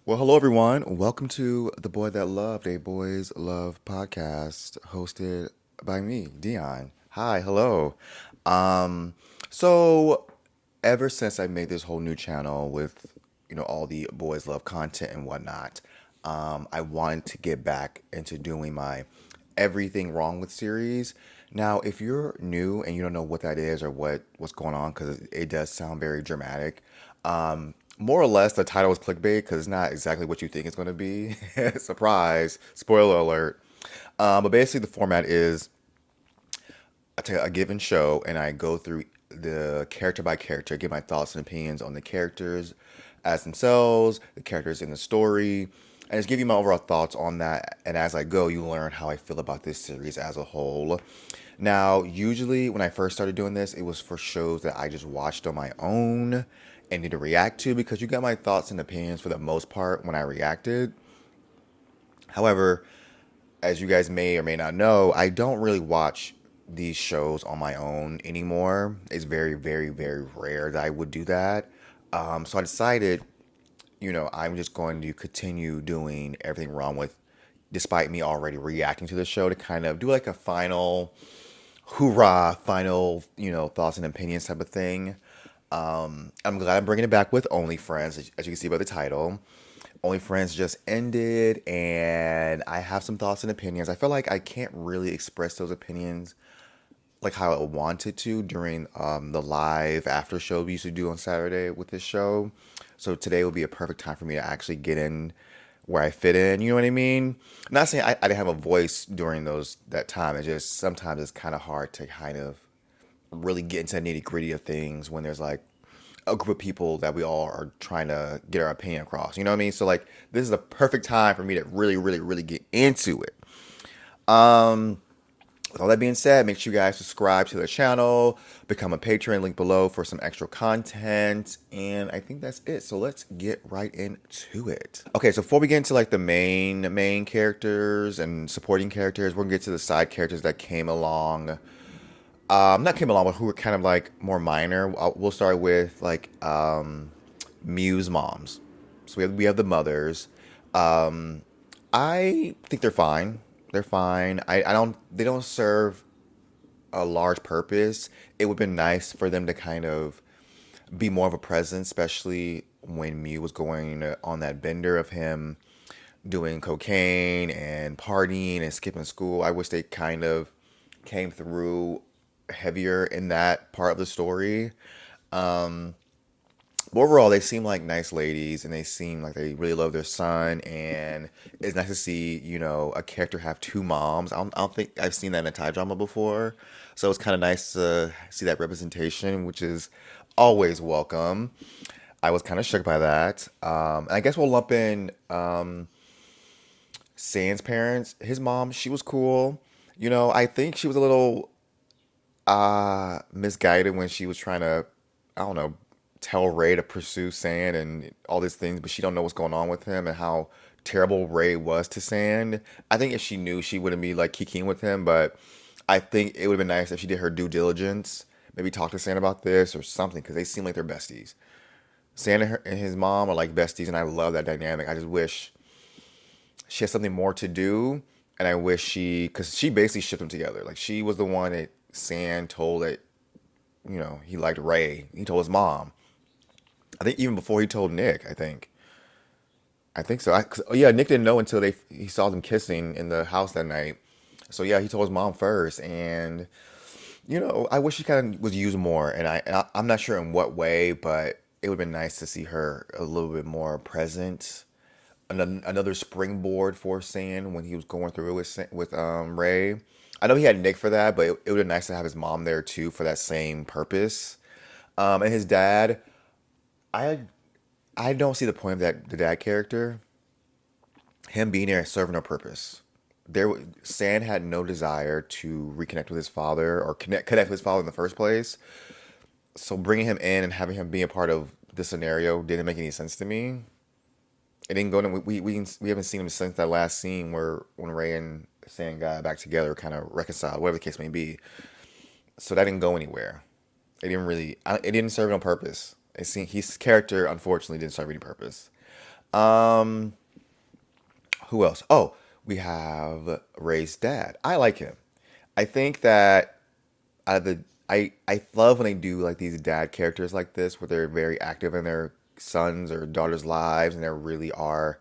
Well, hello everyone. Welcome to The Boy That Loved, a Boys Love podcast hosted by me, Dion. Hi, hello. Um, so ever since I made this whole new channel with, all the Boys Love content and whatnot, I wanted to get back into doing my Everything Wrong with series. Now, if you're new and you don't know what that is or what's going on, because it does sound very dramatic, more or less the title is clickbait because it's not exactly what you think it's going to be. Surprise! Spoiler alert. But basically, the format is I take a given show and I go through the character by character, give my thoughts and opinions on the characters as themselves, the characters in the story, and just give you my overall thoughts on that. And as I go, you learn how I feel about this series as a whole. Now, usually when I first started doing this, it was for shows that I just watched on my own and need to react to because you got my thoughts and opinions for the most part when I reacted. However, as you guys may or may not know, I don't really watch these shows on my own anymore. It's very, very, very rare that I would do that. So I decided, I'm just going to continue doing everything wrong with, despite me already reacting to the show, to kind of do like a final hoorah, final, thoughts and opinions type of thing. I'm glad I'm bringing it back with Only Friends, as you can see by the title. Only Friends just ended, and I have some thoughts and opinions. I feel like I can't really express those opinions like how I wanted to during the live after show we used to do on Saturday with this show. So today would be a perfect time for me to actually get in where I fit in. You know what I mean? I'm not saying I didn't have a voice during that time. It's just sometimes it's kind of hard to kind of really get into the nitty gritty of things when there's like a group of people that we all are trying to get our opinion across. You know what I mean? So like this is the perfect time for me to really, really, really get into it. With all that being said, make sure you guys subscribe to the channel, become a patron, link below for some extra content, and I think that's it. So let's get right into it. Okay, so before we get into like the main characters and supporting characters, we're gonna get to the side characters that came along. Not came along, but who were kind of like more minor. We'll start with like Mew's moms. So we have the mothers. Um, I think they're fine. They're fine. I don't. They don't serve a large purpose. It would have been nice for them to kind of be more of a presence, especially when Mew was going on that bender of him doing cocaine and partying and skipping school. I wish they kind of came through heavier in that part of the story. But overall, they seem like nice ladies, and they seem like they really love their son. And it's nice to see, a character have two moms. I don't think I've seen that in a Thai drama before, so it's kind of nice to see that representation, which is always welcome. I was kind of shook by that. I guess we'll lump in San's parents. His mom, she was cool. I think she was a little misguided when she was trying to, I don't know, tell Ray to pursue Sand and all these things, but she don't know what's going on with him and how terrible Ray was to Sand. I think if she knew, she wouldn't be like kikiing with him, but I think it would have been nice if she did her due diligence, maybe talk to Sand about this or something, because they seem like they're besties. Sand and his mom are like besties, and I love that dynamic. I just wish she had something more to do, and I wish because she basically shipped them together. Like she was the one that Sand told that he liked Ray. He told his mom. I think even before he told Nick. I think so. Yeah, Nick didn't know until he saw them kissing in the house that night. So yeah, he told his mom first, and I wish she kind of was used more. I'm not sure in what way, but it would have been nice to see her a little bit more present. Another springboard for Sand when he was going through it with Ray. I know he had Nick for that, but it would have been nice to have his mom there too for that same purpose. And his dad, I I don't see the point of the dad character. Him being there serving no purpose. Sand had no desire to reconnect with his father or connect with his father in the first place. So bringing him in and having him be a part of the scenario didn't make any sense to me. It didn't go. We haven't seen him since that last scene where when Ray and Sand got back together, kind of reconciled, whatever the case may be. So that didn't go anywhere. It didn't serve no purpose. His character unfortunately didn't serve any purpose. Um, who else? Oh, we have Ray's dad. I like him. I think that out of the I love when they do like these dad characters like this, where they're very active in their sons or daughters' lives, and they really are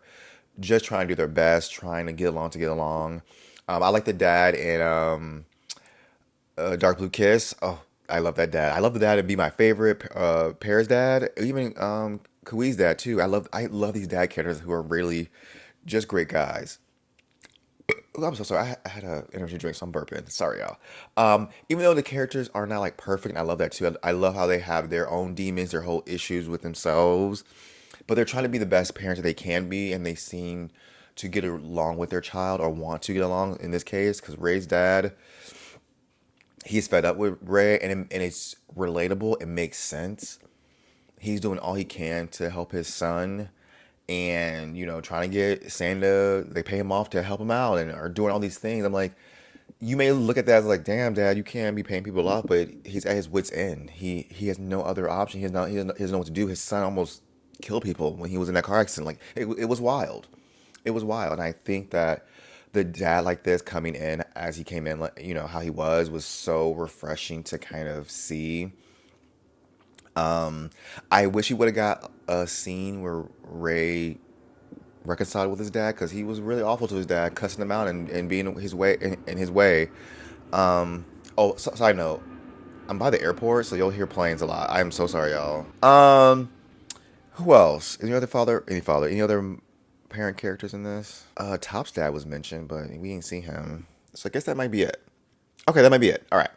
just trying to do their best, trying to get along to get along. I like the dad in Dark Blue Kiss. Oh, I love that dad. I love the dad to be my favorite. Pear's dad, even Kui's dad too. I love these dad characters who are really just great guys. Oh, I'm so sorry. I had an energy drink, so I'm burping. Sorry, y'all. Even though the characters are not like perfect, and I love that too. I love how they have their own demons, their whole issues with themselves, but they're trying to be the best parents that they can be, and they seem to get along with their child or want to get along in this case. Because Ray's dad, he's fed up with Ray, and it's relatable. It makes sense. He's doing all he can to help his son, and trying to get Santa. They pay him off to help him out, and are doing all these things. I'm like, you may look at that as like, damn, dad, you can't be paying people off, but he's at his wit's end. He has no other option. He doesn't know what to do. His son almost killed people when he was in that car accident. Like it was wild. It was wild, and I think that the dad like this coming in as he came in, like, how he was so refreshing to kind of see. I wish he would have got a scene where Ray reconciled with his dad, because he was really awful to his dad, cussing him out and being his way in his way. Oh, side note, I'm by the airport, so you'll hear planes a lot. I'm so sorry, y'all. Who else? Any other parent characters in this? Top's dad was mentioned, but we didn't see him, so I guess that might be it. Okay, that might be it. All right.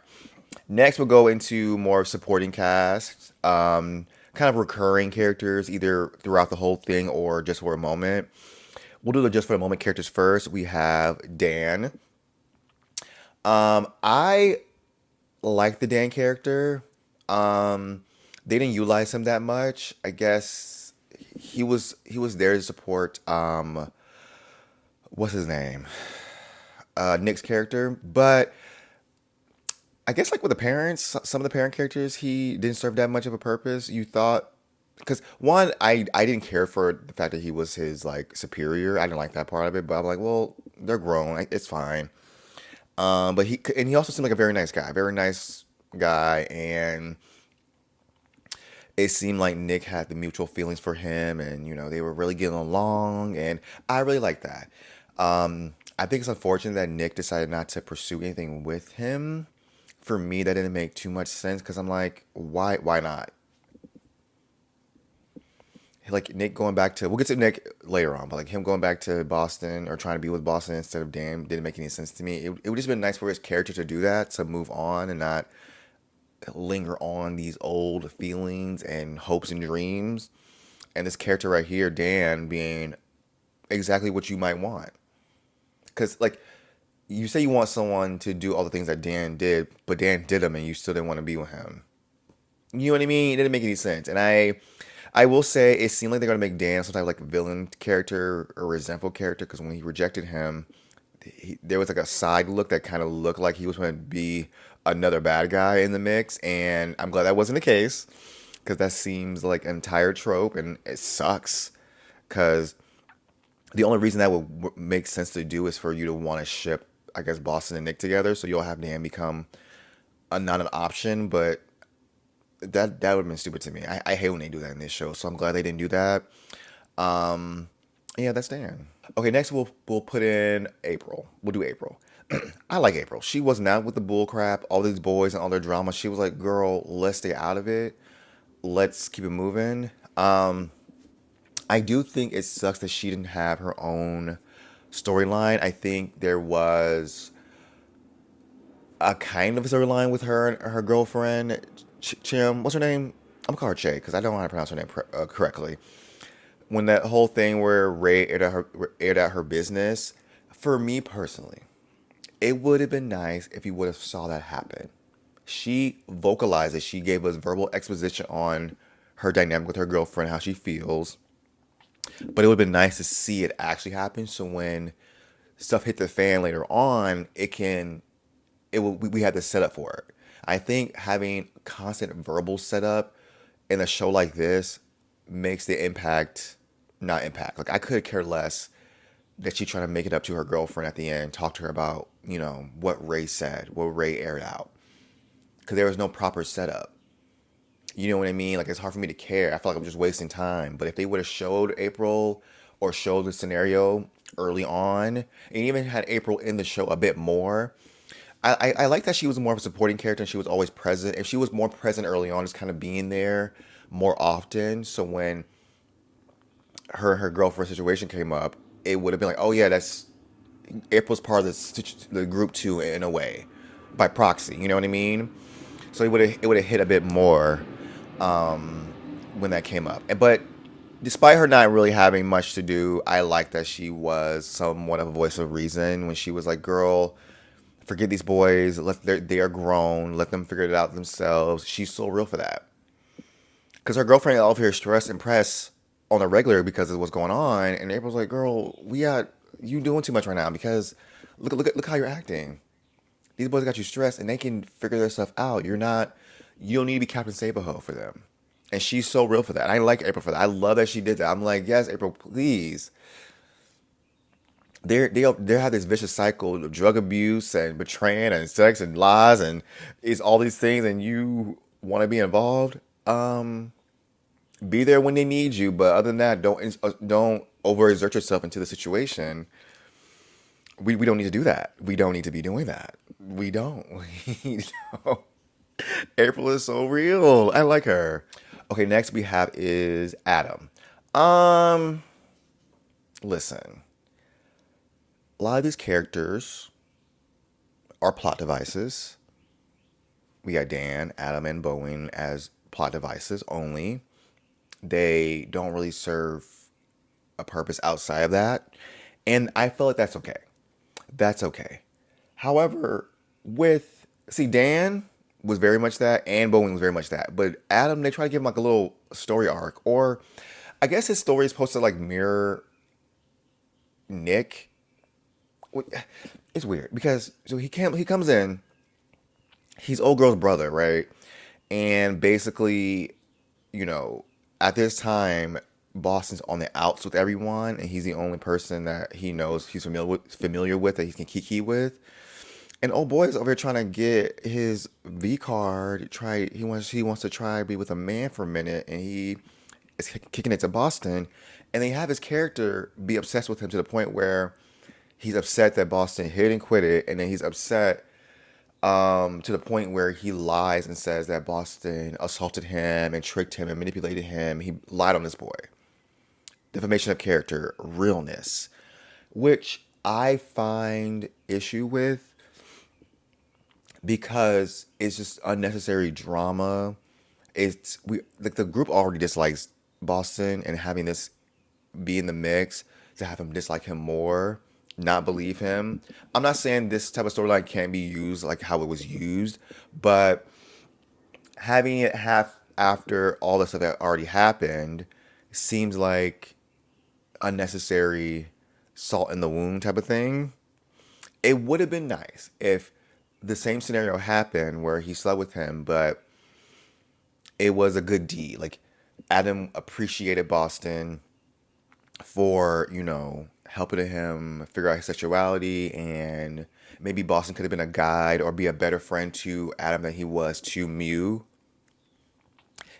Next, we'll go into more supporting cast, kind of recurring characters, either throughout the whole thing or just for a moment. We'll do the just for a moment characters first. We have Dan. I like the Dan character. They didn't utilize him that much. I guess he was there to support what's his name? Nick's character, but I guess like with the parents, some of the parent characters, he didn't serve that much of a purpose. You thought, because one, I didn't care for the fact that he was his like superior. I didn't like that part of it, but I'm like, well, they're grown, it's fine. But he also seemed like a very nice guy, and it seemed like Nick had the mutual feelings for him, and they were really getting along, and I really like that. I think it's unfortunate that Nick decided not to pursue anything with him. For me, that didn't make too much sense, because I'm like, why not? Like Nick going back to, we'll get to Nick later on, but like him going back to Boston or trying to be with Boston instead of Dan didn't make any sense to me. It would just been nice for his character to do that, to move on and not linger on these old feelings and hopes and dreams. And this character right here, Dan, being exactly what you might want. Because, like, you say you want someone to do all the things that Dan did, but Dan did them and you still didn't want to be with him. You know what I mean? It didn't make any sense. And I will say it seemed like they're gonna make Dan some type of like villain character or resentful character, because when he rejected him, there was like a side look that kind of looked like he was going to be another bad guy in the mix, and I'm glad that wasn't the case, because that seems like an entire trope, and it sucks. Because the only reason that would make sense to do is for you to want to ship, I guess, Boston and Nick together, so you'll have Dan become not an option, but that would have been stupid to me. I hate when they do that in this show, so I'm glad they didn't do that. Um, yeah, that's Dan. Okay, next we'll put in April. We'll do April. I like April. She was not with the bull crap, all these boys and all their drama. She was like, girl, let's stay out of it. Let's keep it moving. I do think it sucks that she didn't have her own storyline. I think there was a kind of storyline with her and her girlfriend, Chim. What's her name? I'm gonna call her Che, because I don't know how to pronounce her name correctly. When that whole thing where Ray aired out her business, for me personally, it would have been nice if you would have saw that happen. She vocalized it. She gave us verbal exposition on her dynamic with her girlfriend, how she feels. But it would have been nice to see it actually happen. So when stuff hit the fan later on, we had the setup for it. I think having constant verbal setup in a show like this makes the impact not impact. Like I could care less that she trying to make it up to her girlfriend at the end, talk to her about, what Ray said, what Ray aired out. Because there was no proper setup. You know what I mean? Like it's hard for me to care. I feel like I'm just wasting time. But if they would have showed April or showed the scenario early on, and even had April in the show a bit more, I like that she was more of a supporting character and she was always present. If she was more present early on, just kind of being there more often, so when her girlfriend situation came up, it would have been like, oh yeah, that's April's part of the group too in a way, by proxy. You know what I mean? So it would have hit a bit more when that came up. But despite her not really having much to do, I like that she was somewhat of a voice of reason when she was like, "Girl, forget these boys. They are grown. Let them figure it out themselves." She's so real for that. Because her girlfriend out here stressed and pressed on the regular because of what's going on, and April's like, "Girl, we got you doing too much right now because look how you're acting. These boys got you stressed, and they can figure their stuff out. You don't need to be Captain Saberho for them." And she's so real for that. I like April for that. I love that she did that. I'm like, yes, April, please. They have this vicious cycle of drug abuse and betraying and sex and lies and it's all these things, and you want to be involved. Be there when they need you, but other than that, don't overexert yourself into the situation. We don't need to do that. We don't need to be doing that. We don't. We don't. April is so real. I like her. Okay, next we have is Adam. Um, Listen, a lot of these characters are plot devices. We got Dan, Adam, and Bowen as plot devices only. They don't really serve a purpose outside of that. And I feel like that's okay. That's okay. However, Dan was very much that, and Bowen was very much that. But Adam, they try to give him like a little story arc, or I guess his story is supposed to like mirror Nick. It's weird because so he comes in, he's old girl's brother, right? And basically, you know, at this time, Boston's on the outs with everyone, and he's the only person that he knows he's familiar with that he can kiki with. And old boy's over here trying to get his V card. He wants to try be with a man for a minute, and he is kicking it to Boston. And they have his character be obsessed with him to the point where he's upset that Boston hit and quit it, and then he's upset to the point where he lies and says that Boston assaulted him and tricked him and manipulated him. He lied on this boy. Defamation of character, realness, which I find issue with because it's just unnecessary drama. It's we like the group already dislikes Boston, and having this be in the mix to have him dislike him more, not believe him. I'm not saying this type of storyline can't be used like how it was used, but having it half after all the stuff that already happened seems like unnecessary salt in the wound type of thing. It would have been nice if the same scenario happened where he slept with him, but it was a good deed. Like Adam appreciated Boston for, helping him figure out his sexuality, and maybe Boston could have been a guide or be a better friend to Adam than he was to Mew.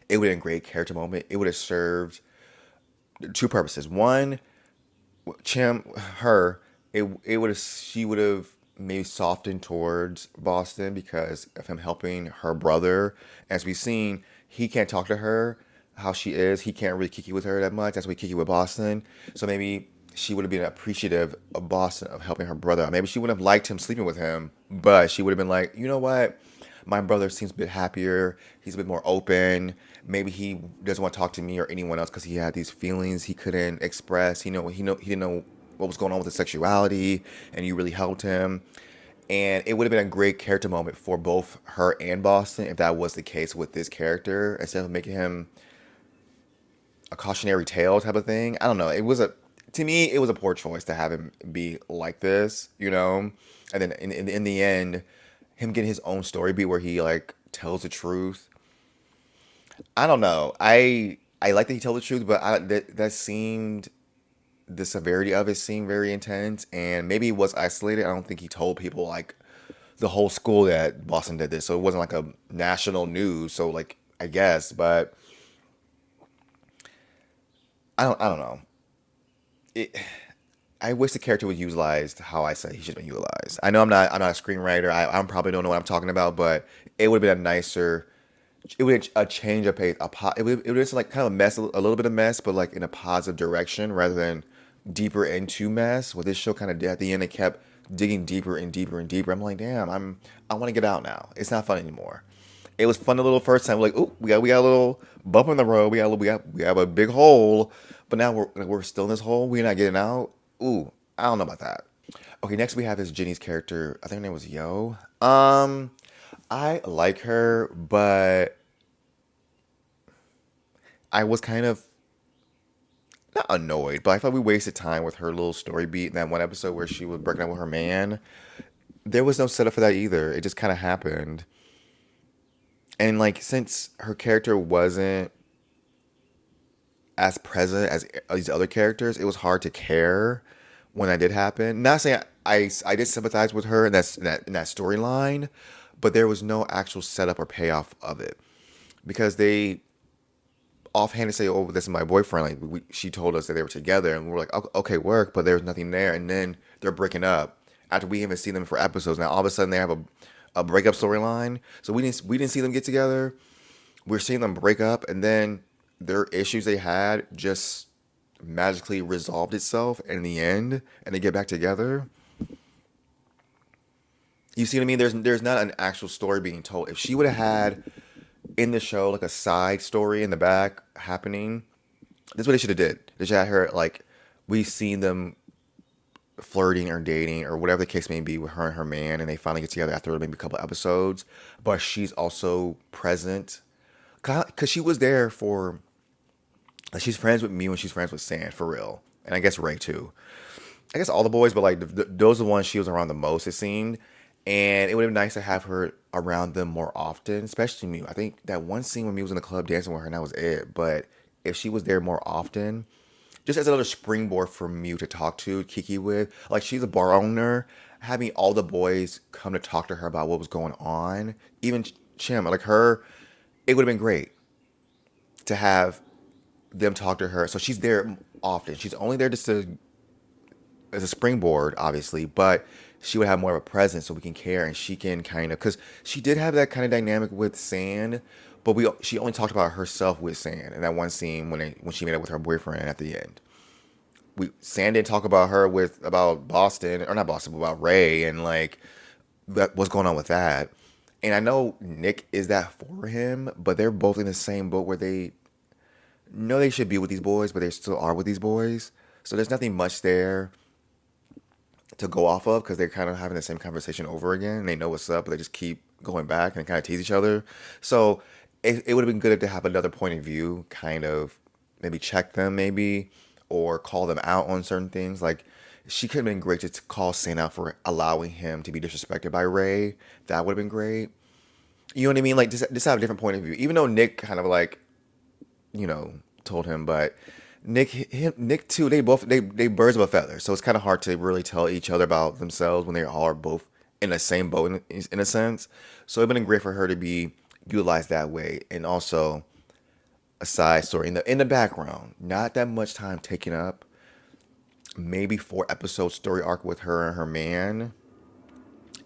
It would have been a great character moment. It would have served two purposes. One, Chim, her, it would have she would have maybe softened towards Boston because of him helping her brother. As we've seen, he can't talk to her how she is. He can't really kiki with her that much. That's why he kiki with Boston. So maybe she would have been appreciative of Boston of helping her brother out. Maybe she wouldn't have liked him sleeping with him, but she would have been like, you know what? My brother seems a bit happier. He's a bit more open. Maybe he doesn't want to talk to me or anyone else because he had these feelings he couldn't express. He didn't know what was going on with his sexuality, and you really helped him. And it would have been a great character moment for both her and Boston if that was the case with this character, instead of making him a cautionary tale type of thing. I don't know. To me, it was a poor choice to have him be like this. And then in the end, him getting his own story beat where he like tells the truth. I don't know. I like that he told the truth, but that seemed the severity of it seemed very intense, and maybe it was isolated. I don't think he told people like the whole school that Boston did this, so it wasn't like a national news. So like I guess, but I don't know. It, I wish the character was utilized how I said he should have been utilized. I know I'm not a screenwriter. I probably don't know what I'm talking about, but it would have been a nicer. It would a change of pace. It would just like kind of mess a little bit of mess, but like in a positive direction rather than deeper into mess. What this show kind of did at the end, it kept digging deeper and deeper and deeper. I'm like, damn, I want to get out now. It's not fun anymore. It was fun the little first time. Like, oh, we got a little bump in the road. We have a big hole, but now we're still in this hole. We're not getting out. Ooh, I don't know about that. Okay, next we have this Jenny's character. I think her name was Yo. I like her, but I was kind of not annoyed, but I thought we wasted time with her little story beat in that one episode where she was breaking up with her man. There was no setup for that either. It just kind of happened. And like since her character wasn't as present as these other characters, it was hard to care when that did happen. Not saying I did sympathize with her in that storyline, but there was no actual setup or payoff of it because they offhand say, "Oh, this is my boyfriend." Like she told us that they were together, and we were like, "Okay, work," but there was nothing there. And then they're breaking up after we haven't seen them for episodes. Now all of a sudden they have a breakup storyline. So we didn't see them get together. We're seeing them break up, and then their issues they had just magically resolved itself in the end, and they get back together. You see what I mean? There's not an actual story being told. If she would have had in the show like a side story in the back happening, this is what they should have did. They should have her like we seen them flirting or dating or whatever the case may be with her and her man, and they finally get together after maybe a couple episodes. But she's also present because she was there for. Like, she's friends with me when she's friends with Sand for real, and I guess Ray too. I guess all the boys, but like those are the ones she was around the most. It seemed, and it would have been nice to have her around them more often, especially Mew. I think that one scene when Mew was in the club dancing with her, and that was it. But if she was there more often, just as another springboard for Mew to talk to Kiki with, like she's a bar owner, having all the boys come to talk to her about what was going on, even Chim, like her, it would have been great to have them talk to her. So she's there often. She's only there just to as a springboard, obviously, but she would have more of a presence so we can care and she can kind of because she did have that kind of dynamic with Sand, but we she only talked about herself with Sand in that one scene when she made up with her boyfriend at the end. We Sand didn't talk about her with about Boston or not Boston, but about Ray and like what's going on with that. And I know Nick is that for him, but they're both in the same boat where they know they should be with these boys, but they still are with these boys. So there's nothing much there to go off of because they're kind of having the same conversation over again. And they know what's up, but they just keep going back and kind of tease each other. So it would have been good to have another point of view, kind of maybe check them, maybe, or call them out on certain things. Like she could have been great to call Saint out for allowing him to be disrespected by Ray. That would have been great. You know what I mean? Like just have a different point of view. Even though Nick kind of like told him, but Nick too, they birds of a feather. So it's kind of hard to really tell each other about themselves when they are both in the same boat in a sense. So it'd been great for her to be utilized that way, and also a side story in the background. Not that much time taken up. Maybe 4 episode story arc with her and her man.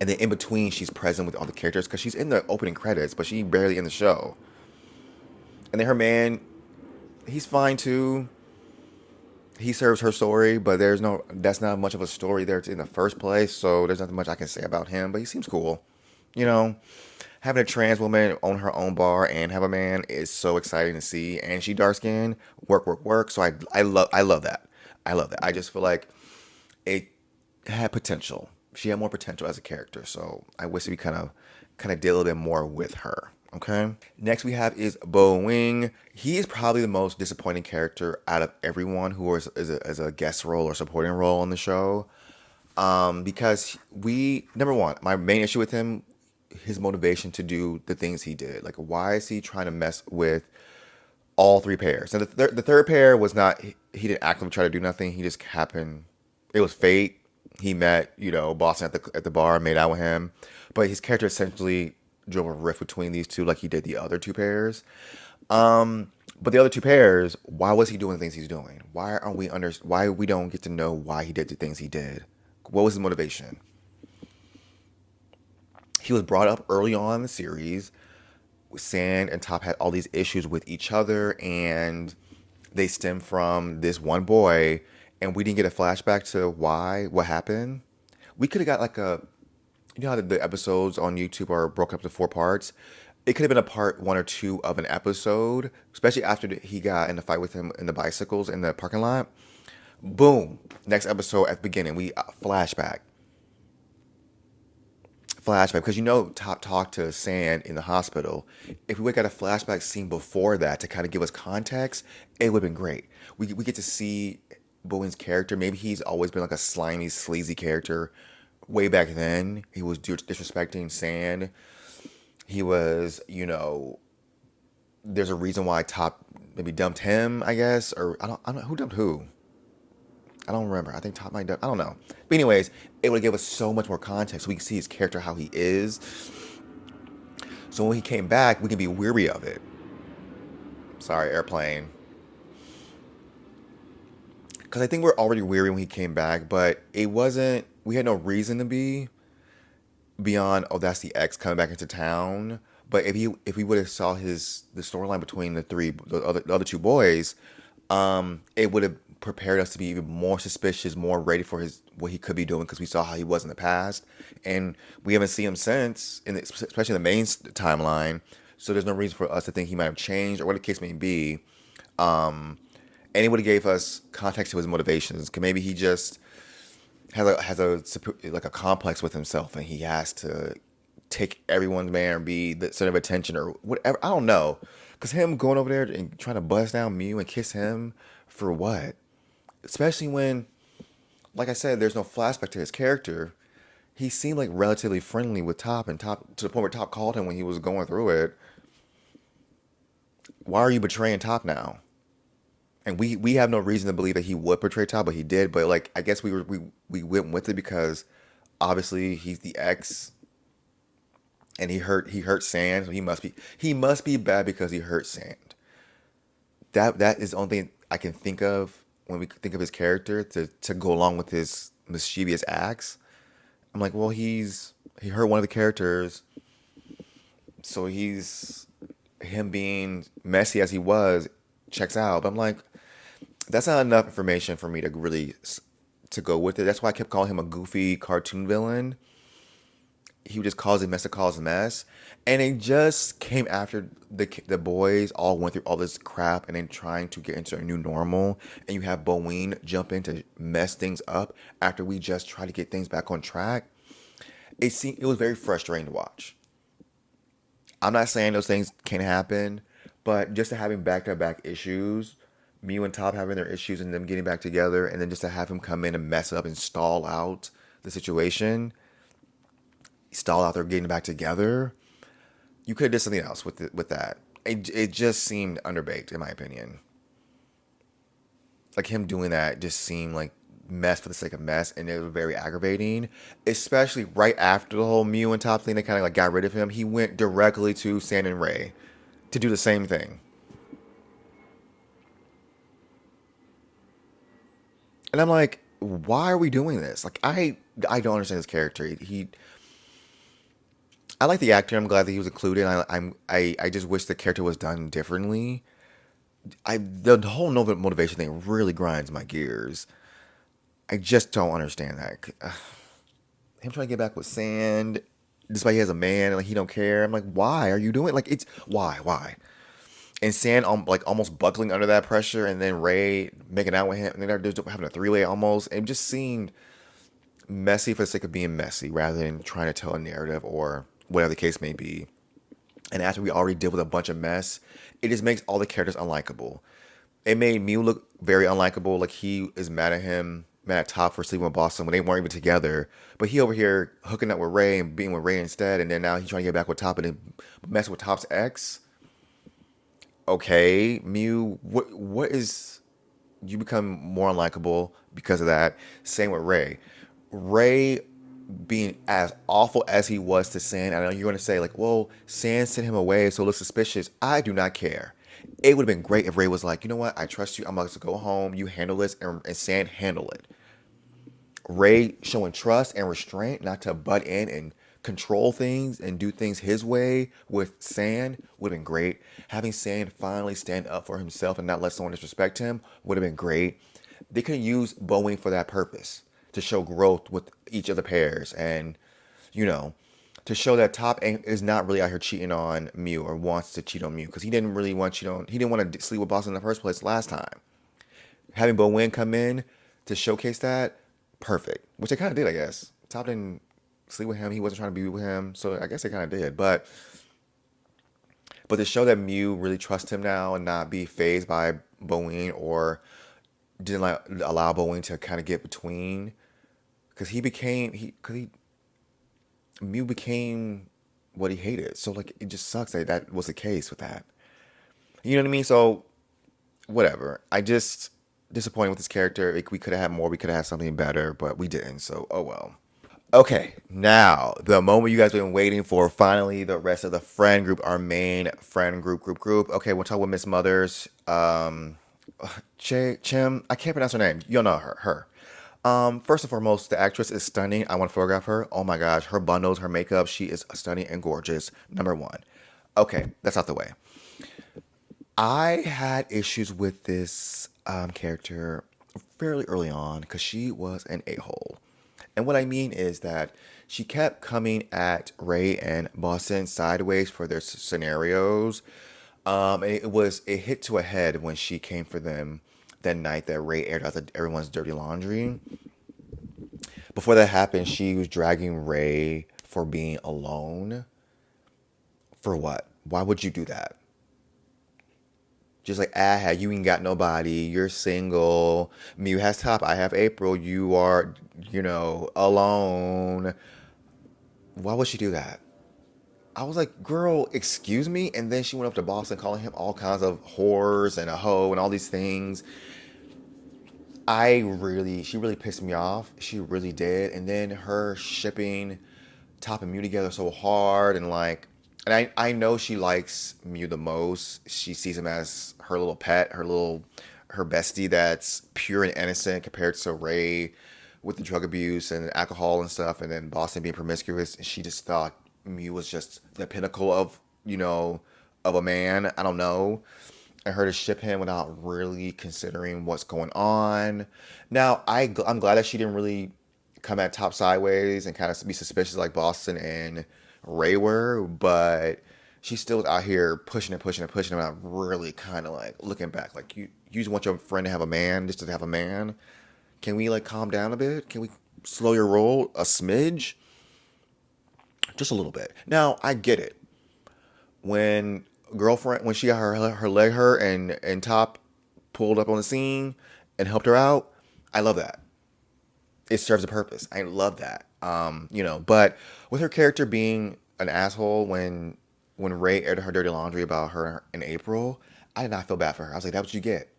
And then in between, she's present with all the characters because she's in the opening credits, but she barely in the show. And then her man, he's fine too. He serves her story, but that's not much of a story there in the first place. So there's nothing much I can say about him. But he seems cool. You know, having a trans woman own her own bar and have a man is so exciting to see. And she dark skinned, work, work, work. So I love that. I love that. I just feel like it had potential. She had more potential as a character. So I wish we kind of did a little bit more with her. Okay. Next we have is Bo Wing. He is probably the most disappointing character out of everyone who is as a guest role or supporting role on the show. Because number one, my main issue with him, his motivation to do the things he did. Like, why is he trying to mess with all three pairs. And the third pair was not, he didn't actively try to do nothing. He just happened, it was fate. He met, Boston at the bar, made out with him. But his character essentially drove a rift between these two like he did the other two pairs. But the other two pairs, why was he doing the things he's doing? Why we don't get to know why he did the things he did? What was his motivation? He was brought up early on in the series. Sand and Top had all these issues with each other, and they stem from this one boy, and we didn't get a flashback to what happened. We could have got like how the episodes on YouTube are broken up to four parts. It could have been a part one or two of an episode, especially after he got in the fight with him in the bicycles in the parking lot. Boom. Next episode at the beginning, we flashback. Because Top talked to Sand in the hospital. If we would have got a flashback scene before that to kind of give us context, it would have been great. We get to see Bowie's character. Maybe he's always been like a slimy, sleazy character. Way back then, he was disrespecting Sand. He was, there's a reason why Top maybe dumped him, I guess, or I don't know who dumped who. I don't remember. I think Top might dump. I don't know. But anyways, it would give us so much more context. So we can see his character, how he is. So when he came back, we can be weary of it. Sorry, airplane. Because I think we're already weary when he came back, but it wasn't. We had no reason to be beyond. Oh, that's the ex coming back into town. But if we would have saw the storyline between the other two boys, it would have prepared us to be even more suspicious, more ready for what he could be doing, because we saw how he was in the past, and we haven't seen him since, especially in the main timeline. So there's no reason for us to think he might have changed or what the case may be. And it would have gave us context to his motivations. Cause maybe he just has a complex with himself, and he has to take everyone's man or be the center of attention or whatever. I don't know. Because him going over there and trying to bust down Mew and kiss him for what? Especially when, like I said, there's no flashback to his character. He seemed like relatively friendly with Top, and Top, to the point where Top called him when he was going through it. Why are you betraying Top now? And we have no reason to believe that he would betray Top, but he did. But like, I guess we went with it because obviously he's the ex, and he hurt Sand, so he must be bad because he hurt Sand. That is the only thing I can think of when we think of his character to go along with his mischievous acts. I'm like, well, he hurt one of the characters, so him being messy as he was checks out. But I'm like, that's not enough information for me to really to go with it. That's why I kept calling him a goofy cartoon villain. He would just cause a mess to cause a mess. And it just came after the boys all went through all this crap and then trying to get into a new normal. And you have Bowen jump in to mess things up after we just try to get things back on track. It was very frustrating to watch. I'm not saying those things can't happen, but just to having back-to-back issues, Mew and Top having their issues and them getting back together, and then just to have him come in and mess up and stall out the situation, stall out their getting back together. You could have did something else with that. It just seemed underbaked, in my opinion. Like, him doing that just seemed like mess for the sake of mess, and it was very aggravating. Especially right after the whole Mew and Top thing, they kind of like got rid of him. He went directly to Sand and Ray to do the same thing. And I'm like, why are we doing this? Like, I don't understand his character. I like the actor. I'm glad that he was included. I just wish the character was done differently. The whole motivation thing really grinds my gears. I just don't understand that. Him trying to get back with Sand, despite he has a man and like he don't care. I'm like, why are you doing like it's why? And Sand like almost buckling under that pressure, and then Ray making out with him, and then they're just having a three-way almost. It just seemed messy for the sake of being messy, rather than trying to tell a narrative or whatever the case may be. And after we already deal with a bunch of mess, it just makes all the characters unlikable. It made Mew look very unlikable, like he is mad at him, mad at Top for sleeping with Boston when they weren't even together. But he over here hooking up with Ray and being with Ray instead, and then now he's trying to get back with Top and then mess with Top's ex. okay, Mew, what is you become more unlikable because of that. Same with Ray. Ray being as awful as he was to San, I know you're going to say, like, well, San sent him away, so it looks suspicious. I do not care. It would have been great if Ray was like, you know what, I trust you. I'm about to go home. You handle this, and San handle it. Ray showing trust and restraint, not to butt in and control things and do things his way with San would have been great. Having San finally stand up for himself and not let someone disrespect him would have been great. They could use Boeing for that purpose to show growth with each of the pairs and, you know, to show that Top is not really out here cheating on Mew or wants to cheat on Mew because he didn't really want to cheat on. He didn't want to sleep with Boston in the first place last time. Having Bowen come in to showcase that, perfect. Which they kind of did, I guess. Top didn't sleep with him. He wasn't trying to be with him, so I guess they kind of did. But to show that Mew really trusts him now and not be phased by Bowen or didn't like allow Bowen to kind of get between, because Mew became what he hated. So like it just sucks that that was the case with that. You know what I mean? So whatever. I just disappointed with this character. Like, we could have had more. We could have had something better, but we didn't. So oh well. Okay, now the moment you guys have been waiting for. Finally, the rest of the friend group, our main friend group. Okay, we'll talk with Miss Mothers. Chim. I can't pronounce her name. You'll know her. First and foremost, the actress is stunning. I want to photograph her. Oh my gosh, her bundles, her makeup. She is stunning and gorgeous. Number one. Okay, that's out the way. I had issues with this character fairly early on because she was an a-hole. And what I mean is that she kept coming at Ray and Boston sideways for their scenarios. And it hit to a head when she came for them that night that Ray aired out everyone's dirty laundry. Before that happened, she was dragging Ray for being alone. For what? Why would you do that? Just like, you ain't got nobody. You're single. Mew has Top. I have April. You are, alone. Why would she do that? I was like, girl, excuse me? And then she went up to Boston calling him all kinds of whores and a hoe and all these things. She really pissed me off. She really did. And then her shipping Top and Mew together so hard and I know she likes Mew the most. She sees him as her little pet, her bestie that's pure and innocent compared to Ray with the drug abuse and alcohol and stuff, and then Boston being promiscuous. And she just thought Mew was just the pinnacle of a man. I don't know. And her to ship him without really considering what's going on. Now, I'm glad that she didn't really come at Top sideways and kind of be suspicious like Boston and Ray were, but she still was out here pushing and pushing and pushing him out, really kind of like looking back. Like, you just want your friend to have a man just to have a man. Can we like calm down a bit? Can we slow your roll a smidge? Just a little bit. Now, I get it. When she got her leg hurt and Top pulled up on the scene and helped her out, I love that. It serves a purpose. I love that. But with her character being an asshole when Ray aired her dirty laundry about her in April, I did not feel bad for her. I was like, that's what you get.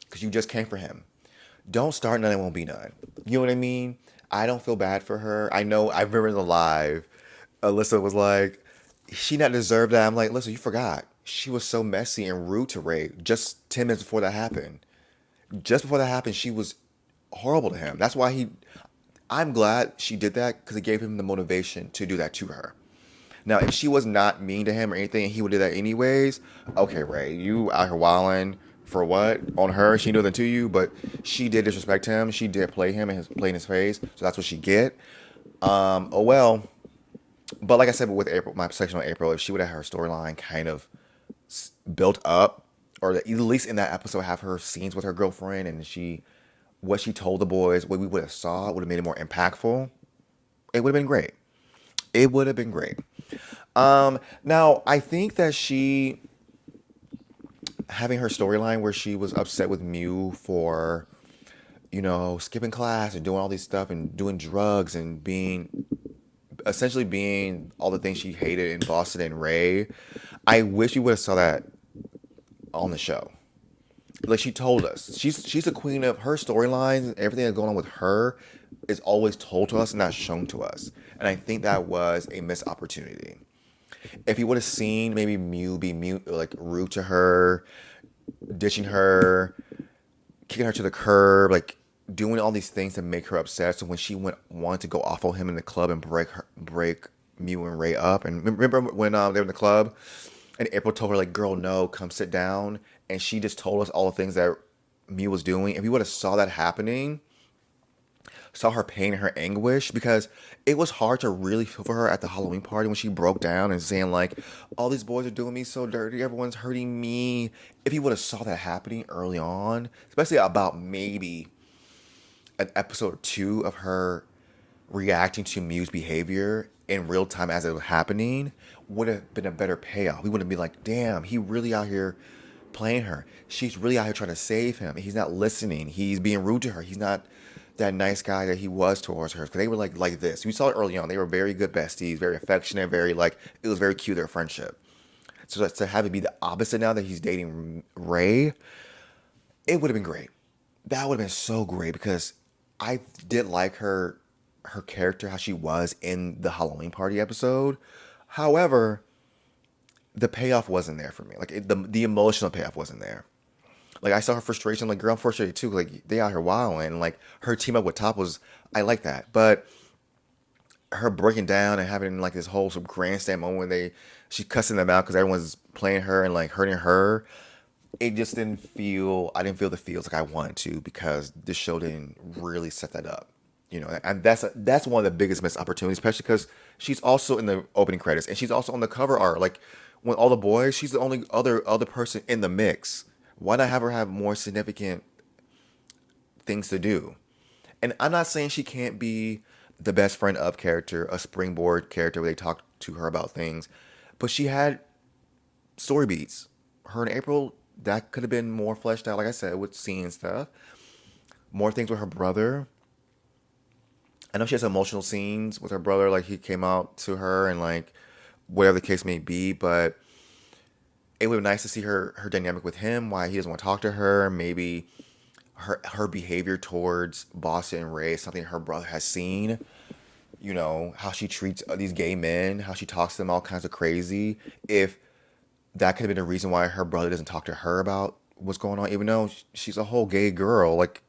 Because you just came for him. Don't start none, it won't be none. You know what I mean? I don't feel bad for her. I know, I remember in the live, Alyssa was like, she not deserve that. I'm like, listen, you forgot. She was so messy and rude to Ray just 10 minutes before that happened. Just before that happened, she was horrible to him. That's why I'm glad she did that because it gave him the motivation to do that to her. Now, if she was not mean to him or anything, and he would do that anyways, okay, Ray, you out here wilding for what? On her, she knew that to you, but she did disrespect him. She did play him and play in his face, so that's what she get. Oh well. But like I said, with April, my section on April, if she would have her storyline kind of built up, or at least in that episode have her scenes with her girlfriend and what she told the boys, what we would have saw would have made it more impactful. It would have been great. It would have been great. Now I think that she having her storyline where she was upset with Mew for, skipping class and doing all these stuff and doing drugs and essentially being all the things she hated in Boston and Ray. I wish you would have saw that on the show. Like she told us, she's the queen of her storylines. Everything that's going on with her is always told to us and not shown to us. And I think that was a missed opportunity. If you would have seen maybe Mew be mute, like rude to her, ditching her, kicking her to the curb, like doing all these things to make her upset. So when she wanted to go off on him in the club and break Mew and Ray up. And remember when they were in the club, and April told her like, "Girl, no, come sit down," and she just told us all the things that Mew was doing. If we would have saw that happening, saw her pain and her anguish, because it was hard to really feel for her at the Halloween party when she broke down and saying like, all these boys are doing me so dirty, everyone's hurting me. If you would have saw that happening early on, especially about maybe an episode or two of her reacting to Mew's behavior in real time as it was happening, would have been a better payoff. We would have been like, damn, he really out here playing her. She's really out here trying to save him. He's not listening. He's being rude to her. He's not that nice guy that he was towards her. Because they were like this. We saw it early on. They were very good besties, very affectionate, very like, it was very cute, their friendship. So to have it be the opposite now that he's dating Ray, it would have been great. That would have been so great, because I did like her character, how she was in the Halloween party episode. However, the payoff wasn't there for me. Like the emotional payoff wasn't there. Like I saw her frustration. Like, girl, I'm frustrated too. Like they out here wilding. Like her team up with Top was, I like that. But her breaking down and having like this whole grandstand moment where she cussing them out because everyone's playing her and like hurting her. It just didn't feel. I didn't feel the feels like I wanted to, because the show didn't really set that up. You know, and that's one of the biggest missed opportunities, especially because she's also in the opening credits and she's also on the cover art. Like when all the boys, she's the only other person in the mix. Why not have her have more significant things to do? And I'm not saying she can't be the best friend of character, a springboard character where they talk to her about things, but she had story beats. Her and April, that could have been more fleshed out, like I said, with seeing stuff. More things with her brother. I know she has emotional scenes with her brother, like he came out to her and like whatever the case may be, but it would be nice to see her dynamic with him, why he doesn't want to talk to her, maybe her behavior towards Boston and Ray is something her brother has seen. You know, how she treats these gay men, how she talks to them all kinds of crazy. If that could have been a reason why her brother doesn't talk to her about what's going on, even though she's a whole gay girl. Like,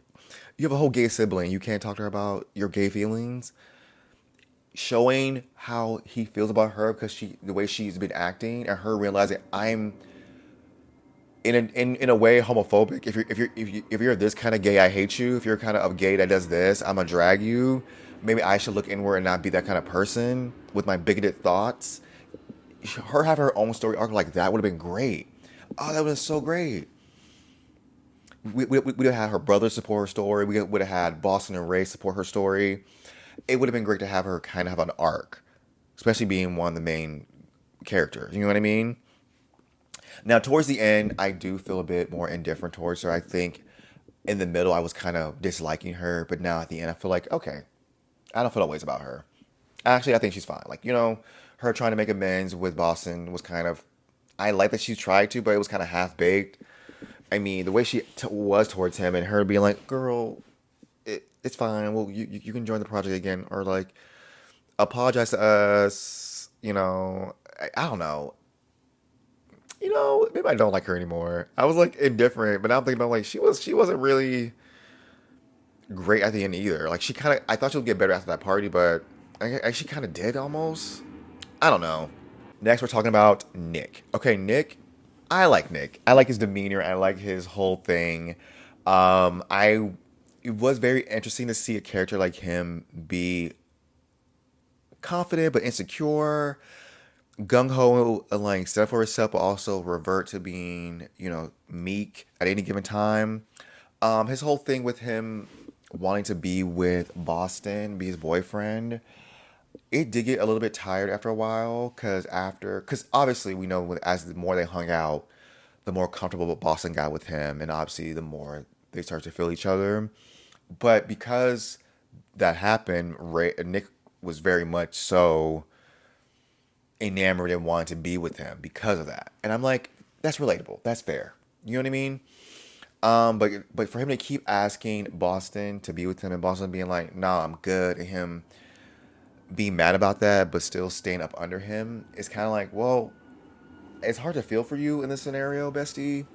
you have a whole gay sibling, you can't talk to her about your gay feelings. Showing how he feels about her because the way she's been acting, and her realizing I'm in a way homophobic. If you're this kind of gay, I hate you. If you're kind of gay that does this, I'm gonna drag you. Maybe I should look inward and not be that kind of person with my bigoted thoughts. Her have her own story arc like that would have been great. Oh, that would have been so great. We would have had her brother support her story. We would have had Boston and Ray support her story. It would have been great to have her kind of have an arc, especially being one of the main characters. You know what I mean? Now, towards the end, I do feel a bit more indifferent towards her. I think in the middle, I was kind of disliking her, but now at the end, I feel like, okay, I don't feel always about her. Actually, I think she's fine. Like, you know, her trying to make amends with Boston was kind of, I like that she tried to, but it was kind of half baked. I mean, the way she was towards him and her being like, girl, it's fine. Well, you can join the project again, or like apologize to us. You know, I don't know. You know, maybe I don't like her anymore. I was like indifferent, but now I'm thinking about like she wasn't really great at the end either. Like I thought she would get better after that party, but she kind of did almost. I don't know. Next, we're talking about Nick. Okay, Nick. I like Nick. I like his demeanor. I like his whole thing. It was very interesting to see a character like him be confident but insecure, gung ho, like set for herself, but also revert to being, you know, meek at any given time. His whole thing with him wanting to be with Boston, be his boyfriend, it did get a little bit tired after a while, because obviously we know as the more they hung out, the more comfortable Boston got with him, and obviously the more they started to feel each other. But because that happened, Nick was very much so enamored and wanted to be with him because of that. And I'm like, that's relatable. That's fair. You know what I mean? But for him to keep asking Boston to be with him and Boston being like, "Nah, I'm good," and him being mad about that, but still staying up under him, it's kind of like, well, it's hard to feel for you in this scenario, bestie.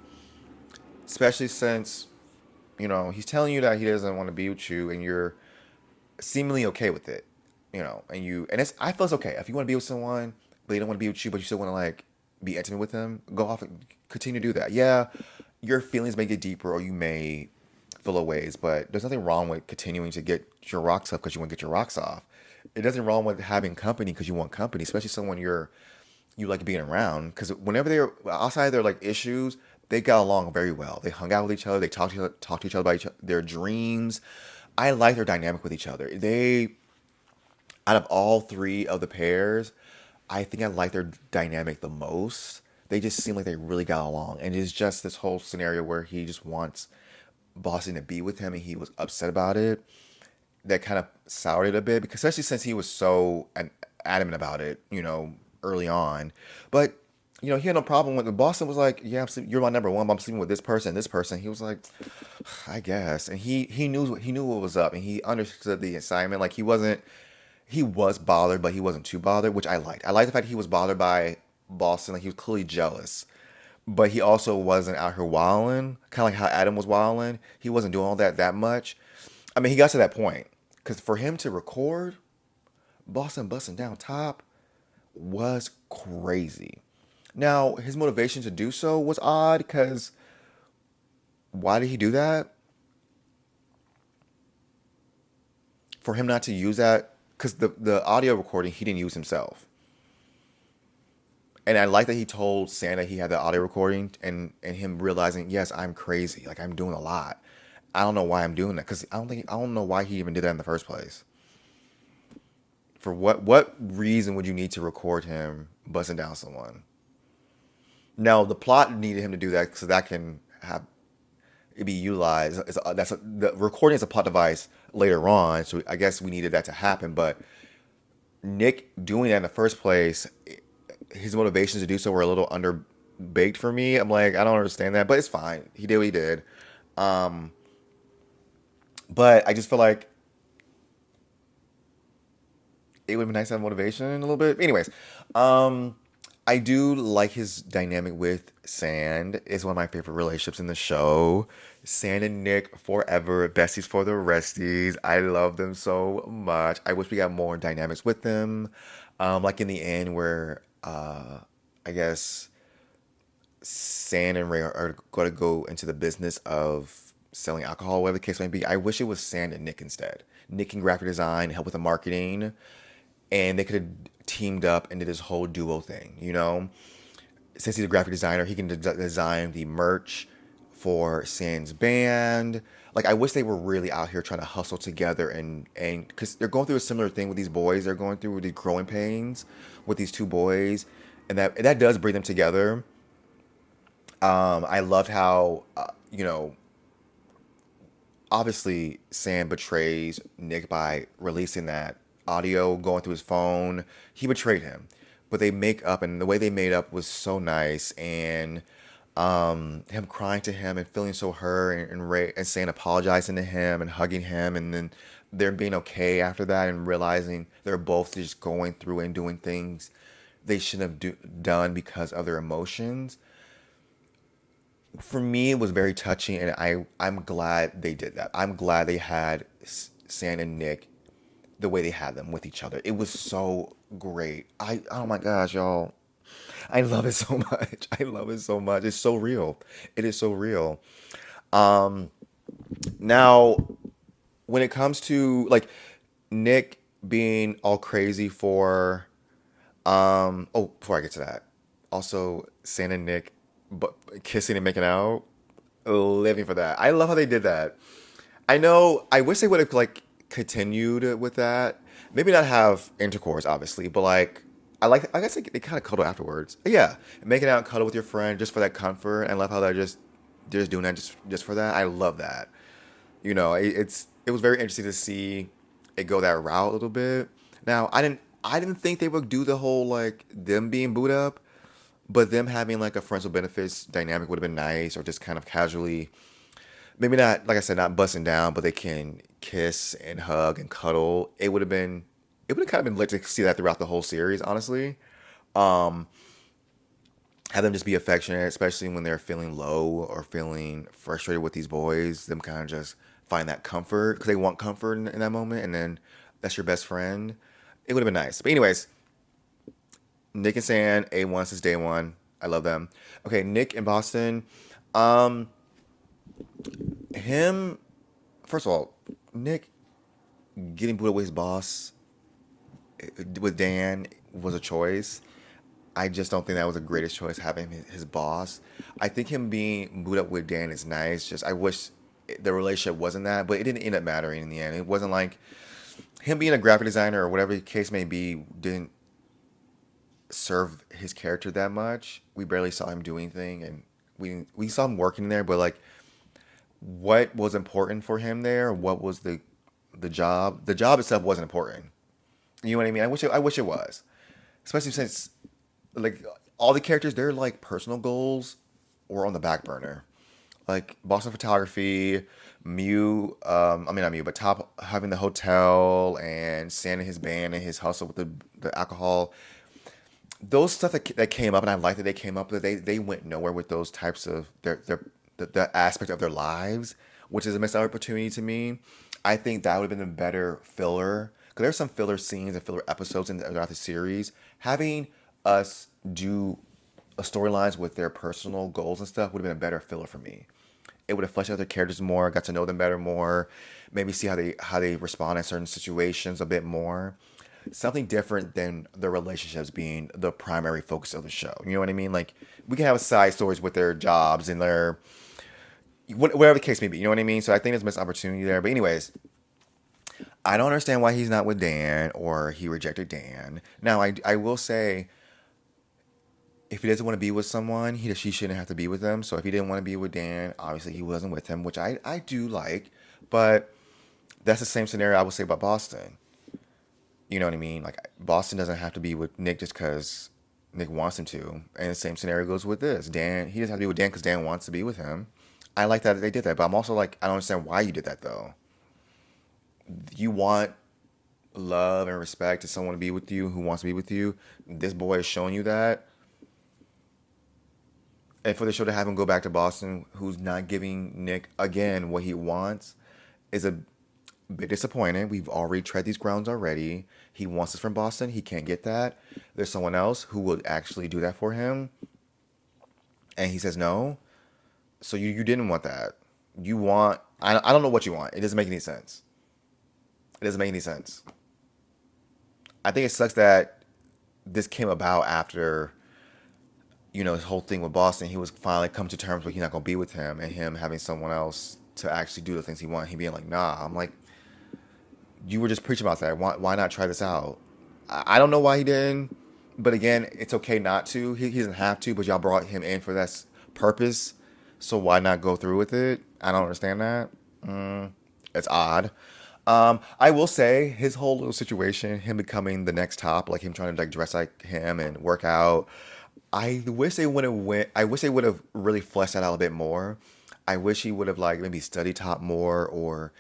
Especially since he's telling you that he doesn't want to be with you, and you're seemingly okay with it. And it's I feel it's okay if you want to be with someone, but they don't want to be with you, but you still want to like be intimate with them. Go off and continue to do that. Yeah, your feelings may get deeper, or you may feel a ways, but there's nothing wrong with continuing to get your rocks up because you want to get your rocks off. It doesn't wrong with having company because you want company, especially someone you like being around. Because whenever they're outside their like issues, they got along very well. They hung out with each other. They talk to each other about their dreams. I like their dynamic with each other. Out of all three of the pairs, I think I like their dynamic the most. They just seem like they really got along, and it's just this whole scenario where he just wants Boston to be with him, and he was upset about it. That kind of soured it a bit, because especially since he was so adamant about it, early on. But he had no problem with it. Boston was like, "Yeah, you're my number one, but I'm sleeping with this person, this person." He was like, "I guess," and he knew what was up, and he understood the assignment. Like he was bothered, but he wasn't too bothered, which I liked. I liked the fact he was bothered by Boston, like he was clearly jealous, but he also wasn't out here wilding, kind of like how Adam was wilding. He wasn't doing all that much. I mean, he got to that point because for him to record Boston busting down top was crazy. Now, his motivation to do so was odd because why did he do that? For him not to use that, because the audio recording he didn't use himself. And I like that he told Santa he had the audio recording, and him realizing, yes, I'm crazy. Like, I'm doing a lot. I don't know why I'm doing that, because I don't know why he even did that in the first place. For what reason would you need to record him busting down someone? Now, the plot needed him to do that so that can have it be utilized. The recording is a plot device later on, so I guess we needed that to happen. But Nick doing that in the first place, his motivations to do so were a little underbaked for me. I'm like, I don't understand that, but it's fine. He did what he did. Um, but I just feel like it would be nice to have motivation a little bit. Anyways, um, I do like his dynamic with Sand. It's one of my favorite relationships in the show. Sand and Nick forever, besties for the resties. I love them so much. I wish we got more dynamics with them. Like in the end where I guess Sand and Ray are going to go into the business of selling alcohol, whatever the case may be. I wish it was Sand and Nick instead. Nick can graphic design, help with the marketing, and they could have teamed up and did this whole duo thing. Since he's a graphic designer, he can design the merch for Sand's band. Like, I wish they were really out here trying to hustle together, and because they're going through a similar thing with these boys. They're going through these growing pains with these two boys, and that does bring them together. I loved how obviously Sam betrays Nick by releasing that audio going through his phone. He betrayed him, but they make up, and the way they made up was so nice. And him crying to him and feeling so hurt, and Ray and saying apologizing to him and hugging him, and then they're being okay after that, and realizing they're both just going through and doing things they shouldn't have done because of their emotions. For me, it was very touching, and I'm glad they did that. I'm glad they had San and Nick the way they had them with each other. It was so great. Oh my gosh, y'all. I love it so much. I love it so much. It's so real. It is so real. Um Now, when it comes to like Nick being all crazy for oh, before I get to that. Also, San and Nick but kissing and making out, living for that. I love how they did that. I know. I wish they would have like continued with that. Maybe not have intercourse, obviously, but like I like. I guess they kind of cuddle afterwards. Yeah, making out and cuddle with your friend just for that comfort. I love how they're just doing that just for that. I love that. It was very interesting to see it go that route a little bit. Now I didn't think they would do the whole like them being booed up, But them having like a friends with benefits dynamic would have been nice, or just kind of casually, maybe not, like I said, not busting down, but they can kiss and hug and cuddle. It would have kind of been lit to see that throughout the whole series, honestly. Um, have them just be affectionate, especially when they're feeling low or feeling frustrated with these boys. Them kind of just find that comfort because they want comfort in that moment, and then that's your best friend. It would have been nice. But anyways, Nick and San, A1 since day one. I love them. Okay, Nick in Boston. Um, him, first of all, Nick getting booed away his boss with Dan was a choice. I just don't think that was the greatest choice having his boss. I think him being booed up with Dan is nice. Just I wish the relationship wasn't that, but it didn't end up mattering in the end. It wasn't like him being a graphic designer or whatever the case may be didn't serve his character that much. We barely saw him do anything, and we saw him working there, but like what was important for him there? What was the job? The job itself wasn't important. You know what I mean? I wish it was, especially since like all the characters, their like personal goals were on the back burner. Like Boston Photography, Mew, I mean not Mew, but Top having the hotel and Sand and his band and his hustle with the alcohol. Those stuff that came up, and I like that they came up, that they went nowhere with those types of the aspect of their lives, which is a missed opportunity to me. I think that would have been a better filler, because there's some filler scenes and filler episodes throughout the series. Having us do storylines with their personal goals and stuff would have been a better filler for me. It would have fleshed out their characters more, got to know them better more, maybe see how they respond in certain situations a bit more. Something different than the relationships being the primary focus of the show. You know what I mean? Like we can have side stories with their jobs and their whatever the case may be. You know what I mean? So I think there's a missed opportunity there. But anyways, I don't understand why he's not with Dan or he rejected Dan. Now I will say, if he doesn't want to be with someone, he or she shouldn't have to be with them. So if he didn't want to be with Dan, obviously he wasn't with him, which I do like. But that's the same scenario I would say about Boston. You know what I mean? Like Boston doesn't have to be with Nick just because Nick wants him to. And the same scenario goes with this. Dan, he doesn't have to be with Dan because Dan wants to be with him. I like that they did that, but I'm also like, I don't understand why you did that though. You want love and respect to someone to be with you who wants to be with you. This boy is showing you that. And for the show to have him go back to Boston, who's not giving Nick again what he wants, is a bit disappointing. We've already tread these grounds already. He wants us from Boston. He can't get that. There's someone else who will actually do that for him. And he says no. So you didn't want that. You want, I don't know what you want. It doesn't make any sense. It doesn't make any sense. I think it sucks that this came about after, his whole thing with Boston. He was finally come to terms where he's not going to be with him, and him having someone else to actually do the things he wants. He being like, nah. I'm like, you were just preaching about that. Why not try this out? I don't know why he didn't. But again, it's okay not to. He doesn't have to, but y'all brought him in for that purpose. So why not go through with it? I don't understand that. It's odd. I will say his whole little situation, him becoming the next top, like him trying to like dress like him and work out. I wish they would have went. I wish they would have really fleshed that out a bit more. I wish he would have like maybe studied Top more, or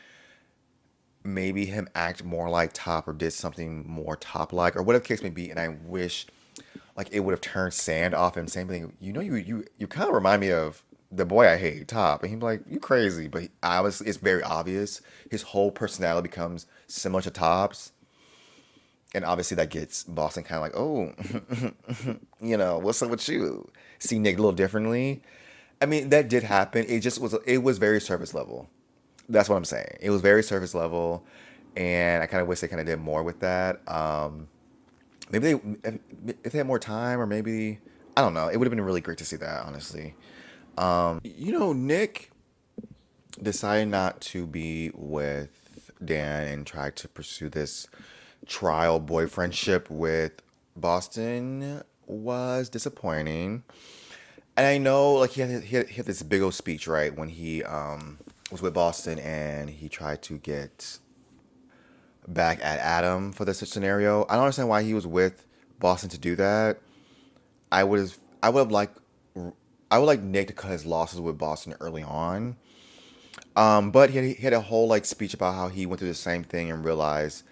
maybe him act more like Top, or did something more Top like, or whatever the case may be. And I wish like it would have turned Sand off him. Same thing. You kind of remind me of the boy I hate, Top, and he's like, you crazy, but obviously it's very obvious. His whole personality becomes similar to Top's, and obviously that gets Boston kind of like, oh, what's up with you? See Nick a little differently. I mean, that did happen. It was very surface level. That's what I'm saying. It was very surface level, and I kind of wish they kind of did more with that. Maybe if they had more time, or maybe I don't know. It would have been really great to see that, honestly. Nick decided not to be with Dan and tried to pursue this trial boyfriendship with Boston was disappointing. And I know, like, he had this big old speech, right, when he was with Boston and he tried to get back at Adam for this scenario. I don't understand why he was with Boston to do that. I would have. I would have liked I would like Nick to cut his losses with Boston early on. But he had a whole like speech about how he went through the same thing and realized,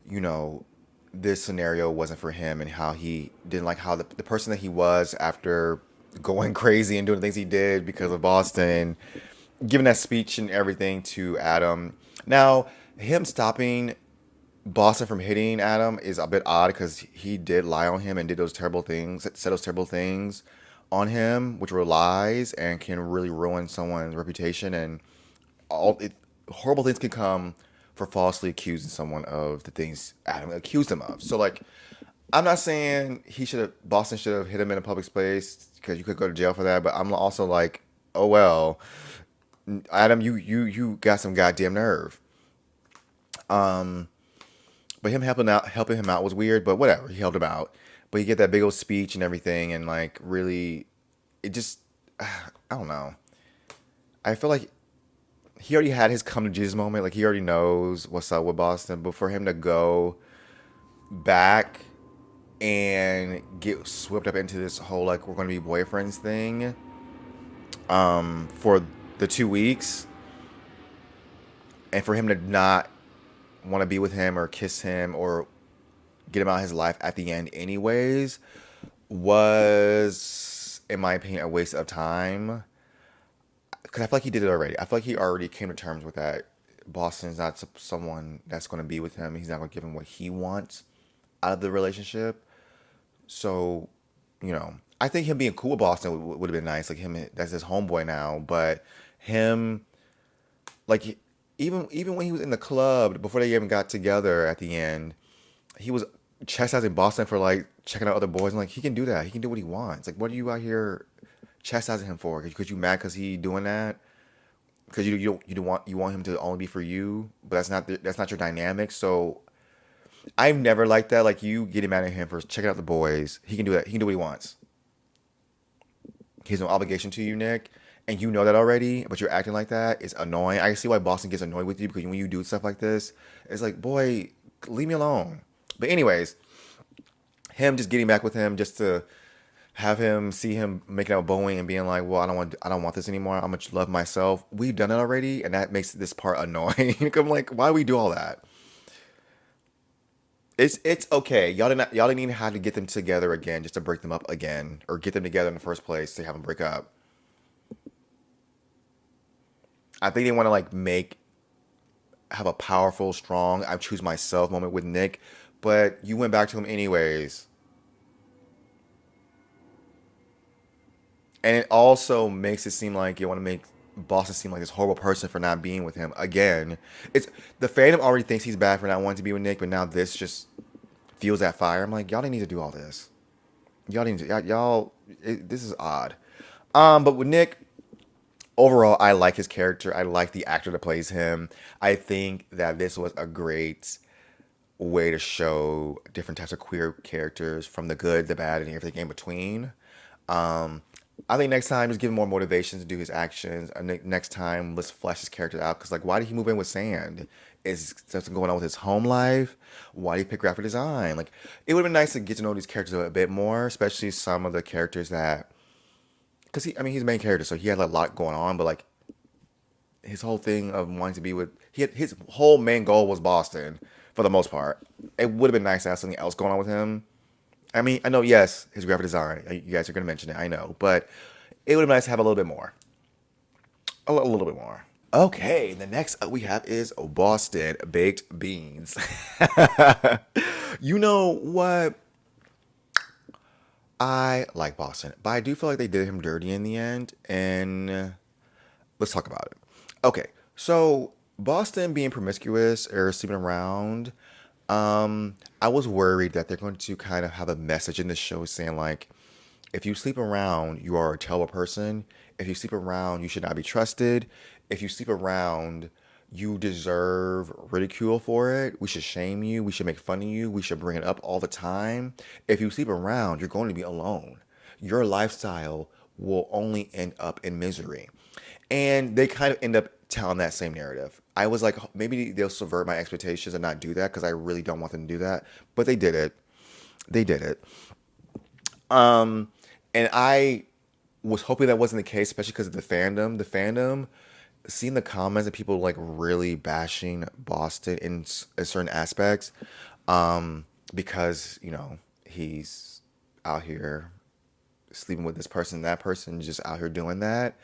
you know, this scenario wasn't for him, and how he didn't like how the person that he was after going crazy and doing the things he did because of Boston, giving that speech and everything to Adam. Now, him stopping Boston from hitting Adam is a bit odd because he did lie on him and did those terrible things, said those terrible things on him, which were lies and can really ruin someone's reputation. And horrible things can come for falsely accusing someone of the things Adam accused him of. So, like, I'm not saying Boston should have hit him in a public space because you could go to jail for that. But I'm also like, oh well, Adam, you got some goddamn nerve. But him helping him out was weird. But whatever, he helped him out. But he get that big old speech and everything, and like really, it just, I don't know. I feel like he already had his come to Jesus moment. Like he already knows what's up with Boston. But for him to go back and get swept up into this whole like we're going to be boyfriends thing, for the 2 weeks, and for him to not want to be with him or kiss him or get him out of his life at the end anyways, was, in my opinion, a waste of time. Because I feel like he did it already. I feel like he already came to terms with that. Boston's not someone that's going to be with him. He's not going to give him what he wants out of the relationship. So, I think him being cool with Boston would have been nice. Like him, that's his homeboy now. But him, like, even when he was in the club before they even got together at the end, he was chastising Boston for like checking out other boys. And like he can do that. He can do what he wants. Like, what are you out here chastising him for? Because you mad because he doing that? Because you want him to only be for you, but that's not your dynamic. So I've never liked that. Like you getting mad at him for checking out the boys. He can do that. He can do what he wants. He has no obligation to you, Nick, and you know that already. But you're acting like that. It's annoying. I see why Boston gets annoyed with you because when you do stuff like this, it's like, boy, leave me alone. But anyways, him just getting back with him just to have him see him making out with Boeing and being like, well, I don't want this anymore. I'm gonna love myself. We've done it already, and that makes this part annoying. I'm like, why do we do all that? It's okay. Y'all didn't even have to get them together again just to break them up again or get them together in the first place to have them break up. I think they want to like have a powerful, strong I choose myself moment with Nick, but you went back to him anyways. And it also makes it seem like you want to make Boston seem like this horrible person for not being with him again. It's the fandom already thinks he's bad for not wanting to be with Nick, but now this just fuels that fire. I'm like, y'all didn't need to do all this. Y'all didn't. This is odd. But with Nick, overall, I like his character. I like the actor that plays him. I think that this was a great way to show different types of queer characters, from the good, the bad, and everything in between. Um, I think next time, just give him more motivation to do his actions. Next time, let's flesh his character out. Because, like, why did he move in with Sand? Is something going on with his home life? Why did he pick graphic design? Like, it would have been nice to get to know these characters a bit more, especially some of the characters that. Because, he's the main character, so he had a lot going on. But, like, his whole thing of wanting to be with. His whole main goal was Boston, for the most part. It would have been nice to have something else going on with him. I know, yes, his graphic design. You guys are going to mention it, I know. But it would have been nice to have a little bit more. A little bit more. Okay, the next we have is Boston Baked Beans. You know what? I like Boston, but I do feel like they did him dirty in the end. And let's talk about it. Okay, so Boston being promiscuous or sleeping around, I was worried that they're going to kind of have a message in the show saying like, if you sleep around, you are a terrible person. If you sleep around, you should not be trusted. If you sleep around, you deserve ridicule for it. We should shame you. We should make fun of you. We should bring it up all the time. If you sleep around, you're going to be alone. Your lifestyle will only end up in misery. And they kind of end up telling that same narrative. I was like, maybe they'll subvert my expectations and not do that because I really don't want them to do that. But they did it. They did it. Um, And I was hoping that wasn't the case, especially because of the fandom. The fandom, seeing the comments and people like really bashing Boston in certain aspects, because he's out here sleeping with this person, that person, just out here doing that.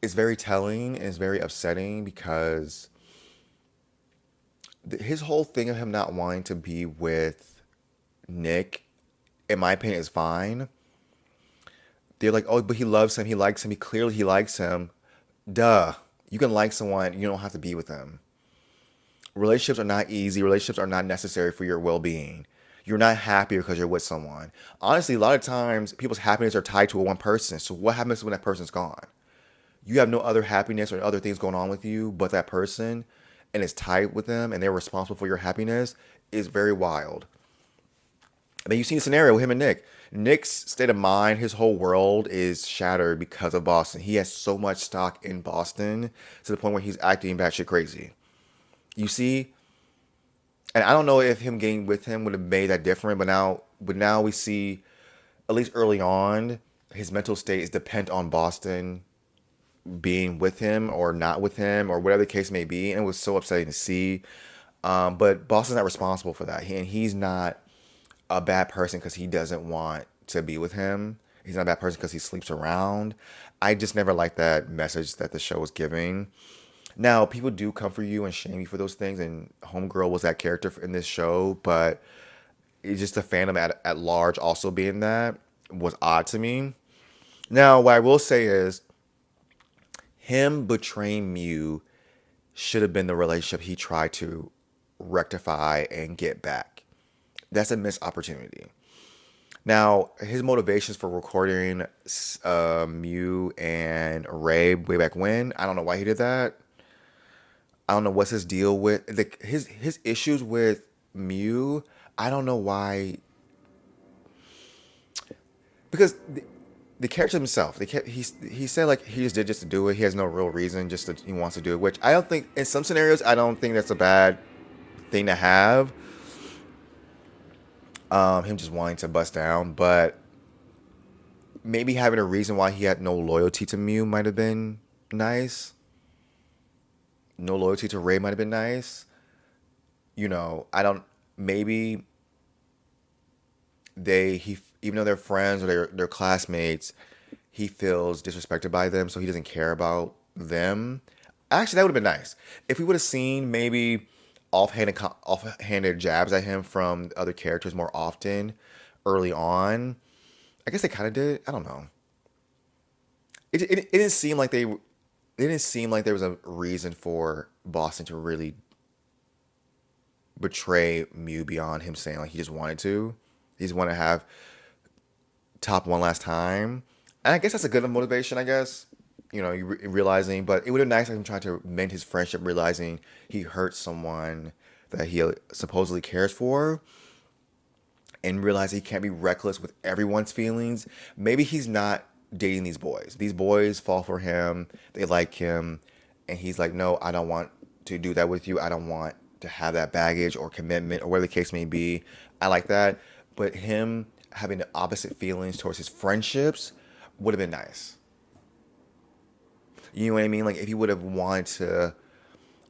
It's very telling and it's very upsetting because his whole thing of him not wanting to be with Nick, in my opinion, is fine. They're like, oh, but he loves him. He likes him. He likes him. Duh. You can like someone. You don't have to be with them. Relationships are not easy. Relationships are not necessary for your well-being. You're not happy because you're with someone. Honestly, a lot of times people's happiness are tied to one person. So what happens when that person's gone? You have no other happiness or other things going on with you but that person, and it's tied with them and they're responsible for your happiness, is very wild. I mean, you've seen the scenario with him and Nick. Nick's state of mind, his whole world is shattered because of Boston. He has so much stock in Boston to the point where he's acting batshit crazy. You see, and I don't know if him getting with him would have made that different, but now we see, at least early on, his mental state is dependent on Boston being with him or not with him or whatever the case may be, and it was so upsetting to see. But Boston's not responsible for that, and he's not a bad person because he doesn't want to be with him. He's not a bad person because he sleeps around. I just never liked that message that the show was giving. Now, people do come for you and shame you for those things, and Homegirl was that character in this show, but it's just the fandom at large also being that was odd to me. Now, what I will say is, him betraying Mew should have been the relationship he tried to rectify and get back. That's a missed opportunity. Now, his motivations for recording Mew and Ray way back when, I don't know why he did that. I don't know what's his deal with his issues with Mew. I don't know why, because the character himself, he said like he just did just to do it. He has no real reason, just that he wants to do it. Which I don't think, in some scenarios, I don't think that's a bad thing to have. Him just wanting to bust down, but maybe having a reason why he had no loyalty to Mew might have been nice. No loyalty to Ray might have been nice. I don't. Maybe he, even though they're friends or they're classmates, he feels disrespected by them, so he doesn't care about them. Actually, that would have been nice if we would have seen maybe offhanded jabs at him from other characters more often early on. I guess they kind of did. I don't know. It didn't seem like there was a reason for Boston to really betray Mew beyond him saying like he just wanted to. He just wanted to have top one last time. And I guess that's a good motivation, I guess. You realizing, but it would have been nice if him trying to mend his friendship, realizing he hurt someone that he supposedly cares for, and realize he can't be reckless with everyone's feelings. Maybe he's not dating these boys. These boys fall for him. They like him. And he's like, no, I don't want to do that with you. I don't want to have that baggage or commitment or whatever the case may be. I like that. But him having the opposite feelings towards his friendships would have been nice. You know what I mean? Like if he would have wanted to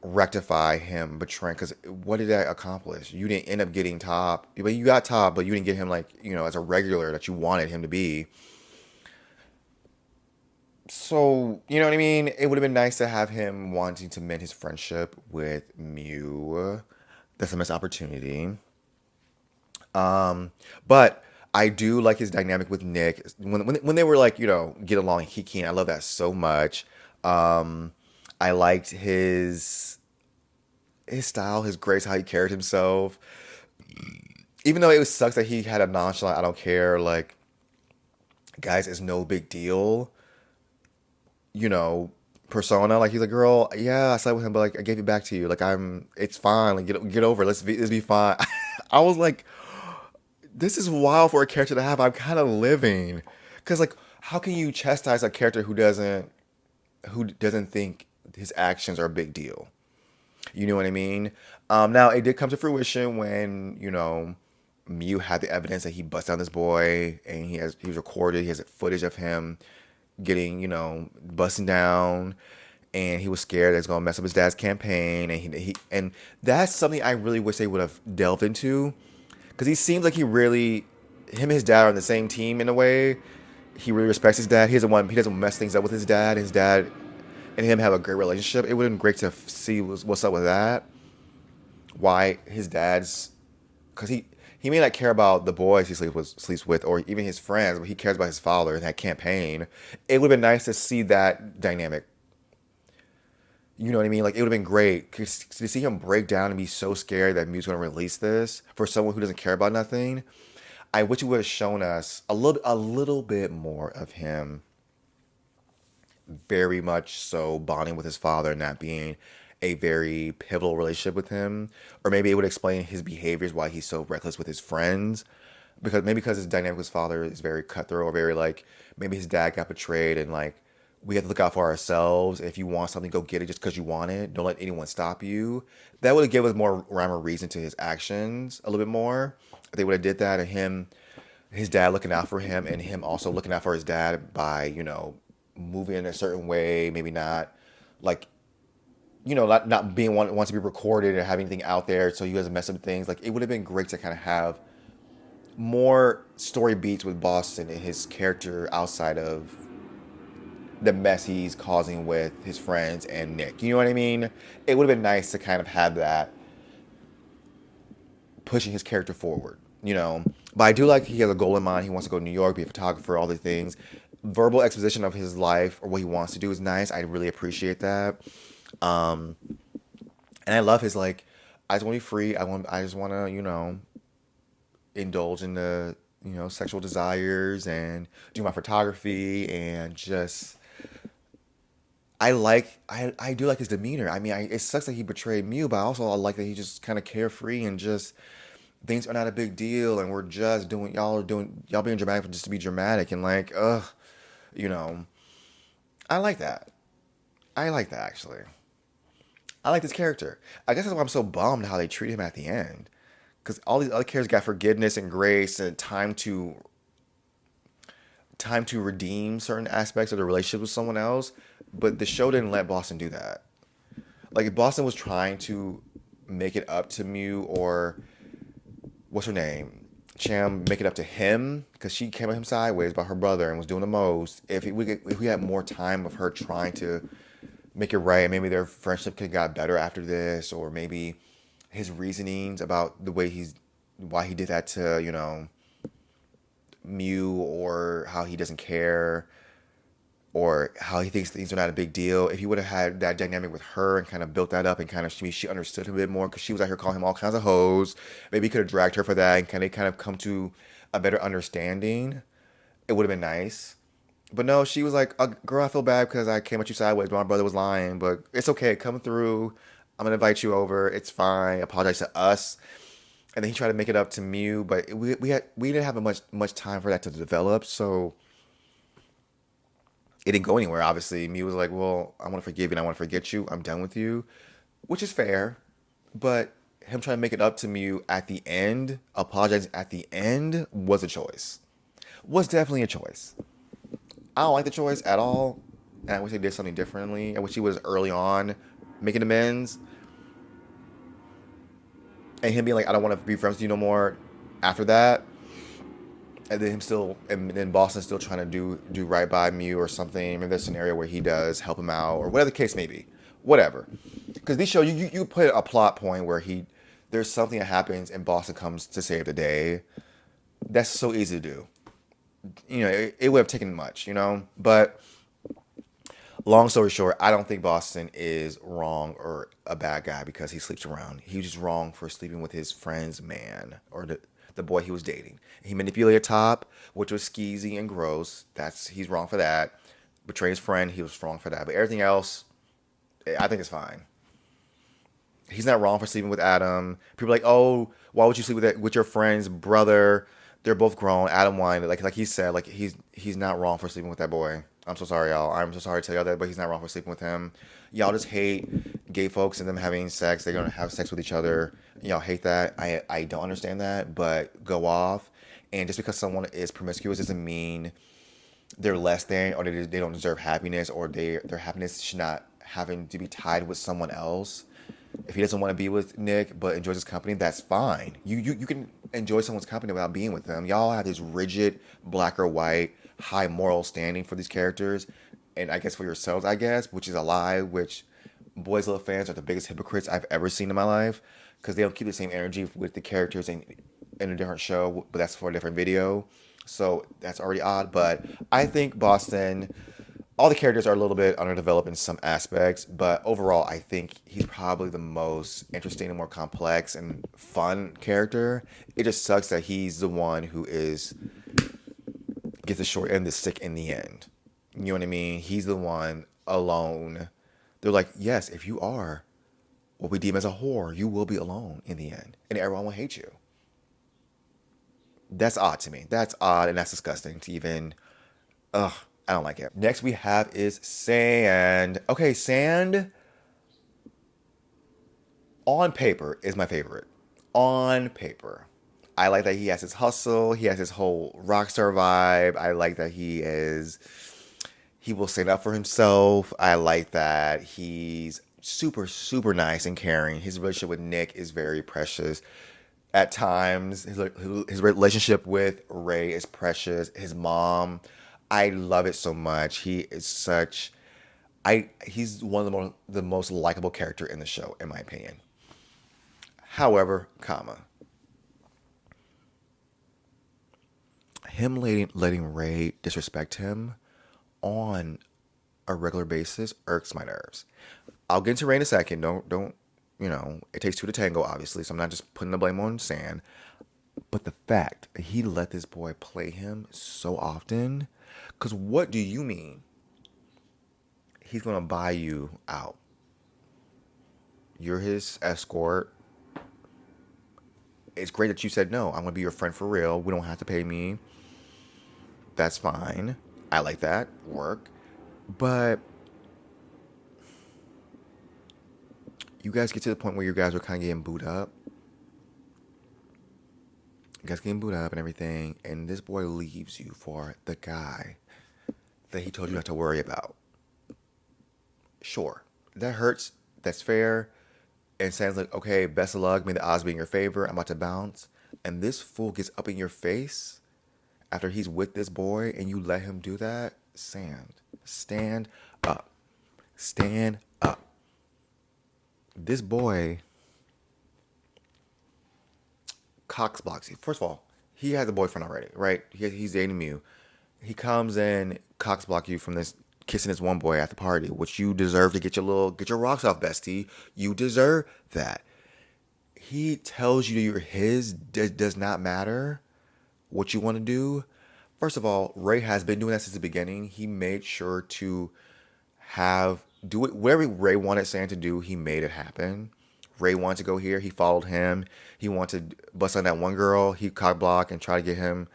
rectify him betraying, because what did that accomplish? You didn't end up getting top, but you got top, but you didn't get him like, as a regular that you wanted him to be. So, you know what I mean? It would have been nice to have him wanting to mend his friendship with Mew. That's a missed opportunity. But I do like his dynamic with Nick. When they were like, get along, he can. I love that so much. I liked his style, his grace, how he carried himself. Even though it sucks that he had a nonchalant, I don't care, like, guys, it's no big deal, persona. Like, he's like, girl, yeah, I slept with him, but like, I gave it back to you. Like, it's fine. Like, get over it. Let's be fine. I was like, this is wild for a character to have. I'm kind of living, because like, how can you chastise a character who doesn't think his actions are a big deal? You know what I mean? Now it did come to fruition when Mew had the evidence that he bust down this boy, and he was recorded. He has footage of him getting, busting down, and he was scared that it's gonna mess up his dad's campaign, and and that's something I really wish they would have delved into, because he seems like him and his dad are on the same team in a way. He really respects his dad. He doesn't mess things up with his dad. His dad and him have a great relationship. It would have been great to see what's up with that. Why his dad's, because he may not care about the boys he sleeps with, or even his friends, but he cares about his father and that campaign. It would have been nice to see that dynamic. You know what I mean? Like, it would have been great to see him break down and be so scared that Mew's going to release this for someone who doesn't care about nothing. I wish it would have shown us a little bit more of him, very much so bonding with his father and that being a very pivotal relationship with him. Or maybe it would explain his behaviors, why he's so reckless with his friends. Because his dynamic with his father is very cutthroat, or very like, maybe his dad got betrayed, and like, we have to look out for ourselves. If you want something, go get it just because you want it. Don't let anyone stop you. That would have given us more rhyme or reason to his actions a little bit more. If they would have did that, and his dad looking out for him, and him also looking out for his dad by, moving in a certain way, maybe not like, not being wants to be recorded or have anything out there so he doesn't mess up things. Like, it would have been great to kind of have more story beats with Boston and his character outside of the mess he's causing with his friends and Nick. You know what I mean? It would have been nice to kind of have that pushing his character forward. But I do like he has a goal in mind. He wants to go to New York, be a photographer, all the things. Verbal exposition of his life or what he wants to do is nice. I really appreciate that. And I love his, like, I just want to be free. I just want to, indulge in the, sexual desires and do my photography, and just, I do like his demeanor. I mean, it sucks that he betrayed Mew, but also I like that he just kind of carefree and just things are not a big deal, and we're just doing y'all being dramatic just to be dramatic, and like, you know, I like that. I like that, actually. I like this character. I guess that's why I'm so bummed how they treat him at the end, because all these other characters got forgiveness and grace and time to redeem certain aspects of the relationship with someone else, but the show didn't let Boston do that. Like, if Boston was trying to make it up to Mew, or what's her name, Cham, make it up to him, because she came at him sideways about her brother and was doing the most. If we had more time of her trying to make it right, maybe their friendship could have got better after this, or maybe his reasonings about why he did that to, Mew, or how he doesn't care, or how he thinks things are not a big deal. If he would have had that dynamic with her and kind of built that up, and kind of she understood him a bit more, because she was out here calling him all kinds of hoes. Maybe he could have dragged her for that and kind of come to a better understanding. It would have been nice. But no, she was like, girl, I feel bad because I came at you sideways, but my brother was lying. But it's okay. Come through. I'm going to invite you over. It's fine. Apologize to us. And then he tried to make it up to Mew, but we didn't have much time for that to develop, so it didn't go anywhere. Obviously, Mew was like, "Well, I want to forgive you, and I want to forget you. I'm done with you," which is fair. But him trying to make it up to Mew at the end, apologizing at the end, was a choice. Was definitely a choice. I don't like the choice at all, and I wish they did something differently. I wish he was early on making amends. And him being like, I don't want to be friends with you no more after that. And then Boston still trying to do right by Mew or something. Maybe there's a scenario where he does help him out, or whatever the case may be. Whatever. Because these show you put a plot point where there's something that happens and Boston comes to save the day. That's so easy to do. It would have taken much. But long story short, I don't think Boston is wrong or a bad guy because he sleeps around. He was just wrong for sleeping with his friend's man, or the boy he was dating. He manipulated Top, which was skeezy and gross. He's wrong for that. Betrayed his friend, he was wrong for that. But everything else, I think it's fine. He's not wrong for sleeping with Adam. People are like, oh, why would you sleep with your friend's brother? They're both grown. Adam whined. Like he said, like he's not wrong for sleeping with that boy. I'm so sorry, y'all. I'm so sorry to tell y'all that, but he's not wrong for sleeping with him. Y'all just hate gay folks and them having sex, they're gonna have sex with each other. Y'all hate that. I don't understand that, but go off. And just because someone is promiscuous doesn't mean they're less than, or they don't deserve happiness, or their happiness should not having to be tied with someone else. If he doesn't want to be with Nick but enjoys his company, that's fine. You can enjoy someone's company without being with them. Y'all have this rigid black or white high moral standing for these characters, and I guess for yourselves, I guess, which is a lie. Which Boys Love fans are the biggest hypocrites I've ever seen in my life, because they don't keep the same energy with the characters in a different show, but that's for a different video. So that's already odd. But I think Boston, all the characters are a little bit underdeveloped in some aspects, but overall, I think he's probably the most interesting and more complex and fun character. It just sucks that he's the one who is gets the short end of the stick in the end. You know what I mean? He's the one alone. They're like, yes, if you are what we deem as a whore, you will be alone in the end, and everyone will hate you. That's odd to me. That's odd, and that's disgusting to even. Ugh, I don't like it. Next we have is Sand. Okay, Sand on paper is my favorite. On paper. I like that he has his hustle. He has his whole rock star vibe. I like that he will stand up for himself. I like that he's super, super nice and caring. His relationship with Nick is very precious. At times, his relationship with Ray is precious. His mom, I love it so much. He is such, he's one of the most likable character in the show, in my opinion. However, him letting Ray disrespect him on a regular basis irks my nerves. I'll get into Ray in a second. Don't it takes two to tango, obviously, so I'm not just putting the blame on Sand. But the fact that he let this boy play him so often, because what do you mean he's going to buy you out? You're his escort. It's great that you said, no, I'm going to be your friend for real. We don't have to pay me. That's fine. I like that. Work. But you guys get to the point where you guys are kind of getting booed up. You guys getting booed up and everything. And this boy leaves you for the guy that he told you not to worry about. Sure. That hurts. That's fair. And sounds like, okay, best of luck. May the odds be in your favor. I'm about to bounce. And this fool gets up in your face after he's with this boy and you let him do that. Stand up. Stand up. This boy cox blocks you. First of all, he has a boyfriend already, right? He's dating you. He comes in, cox block you from this kissing this one boy at the party, which you deserve to get your rocks off, bestie. You deserve that. He tells you you're his. Does not matter what you want to do. First of all, Ray has been doing that since the beginning. He made sure to do it whatever Ray wanted Sand to do. He made it happen. Ray wanted to go here. He followed him. He wanted to bust on that one girl. He cock block and try to get her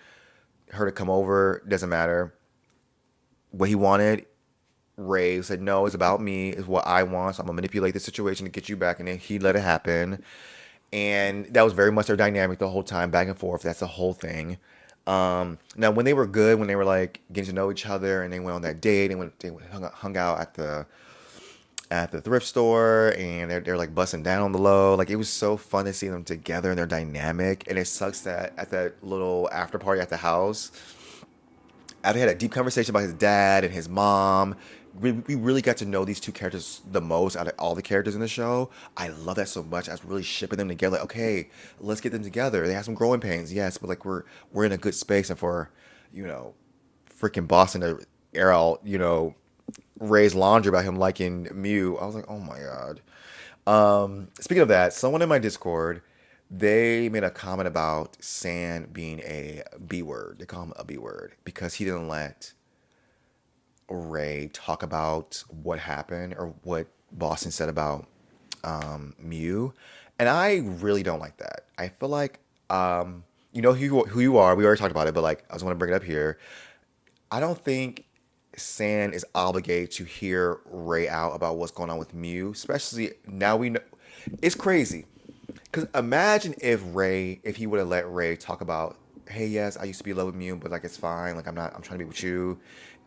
to come over. Doesn't matter what he wanted. Ray said, no, it's about me. It's what I want. So I'm going to manipulate the situation to get you back. And then he let it happen. And that was very much their dynamic the whole time, back and forth. That's the whole thing. Now, when they were good, when they were like getting to know each other and they went on that date and they hung out at the thrift store and they're like busting down on the low. Like, it was so fun to see them together and their dynamic. And it sucks that at that little after party at the house, after he had a deep conversation about his dad and his mom, we really got to know these two characters the most out of all the characters in the show. I love that so much. I was really shipping them together. Like, okay, let's get them together. They have some growing pains, yes, but like we're in a good space. And for, freaking Boston to air out, Ray's laundry about him liking Mew, I was like, oh my god. Speaking of that, someone in my Discord, they made a comment about Sand being a B word. They call him a B word because he didn't let Ray talk about what happened or what Boston said about Mew. And I really don't like that. I feel like, who you are. We already talked about it, but like, I just want to bring it up here. I don't think San is obligated to hear Ray out about what's going on with Mew, especially now we know. It's crazy. Because imagine if he would have let Ray talk about, hey, yes, I used to be in love with Mew, but like it's fine. Like I'm trying to be with you.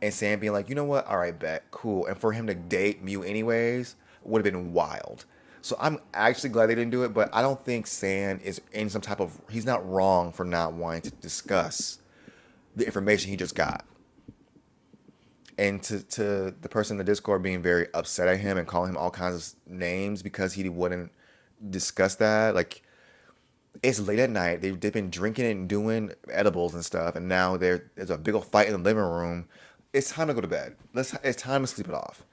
And Sam being like, you know what? All right, bet, cool. And for him to date Mew anyways would have been wild. So I'm actually glad they didn't do it, but I don't think Sam is in some type of, he's not wrong for not wanting to discuss the information he just got. And to the person in the Discord being very upset at him and calling him all kinds of names because he wouldn't discuss that, like, it's late at night. They've been drinking and doing edibles and stuff, and now there's a big old fight in the living room. It's time to go to bed. It's time to sleep it off.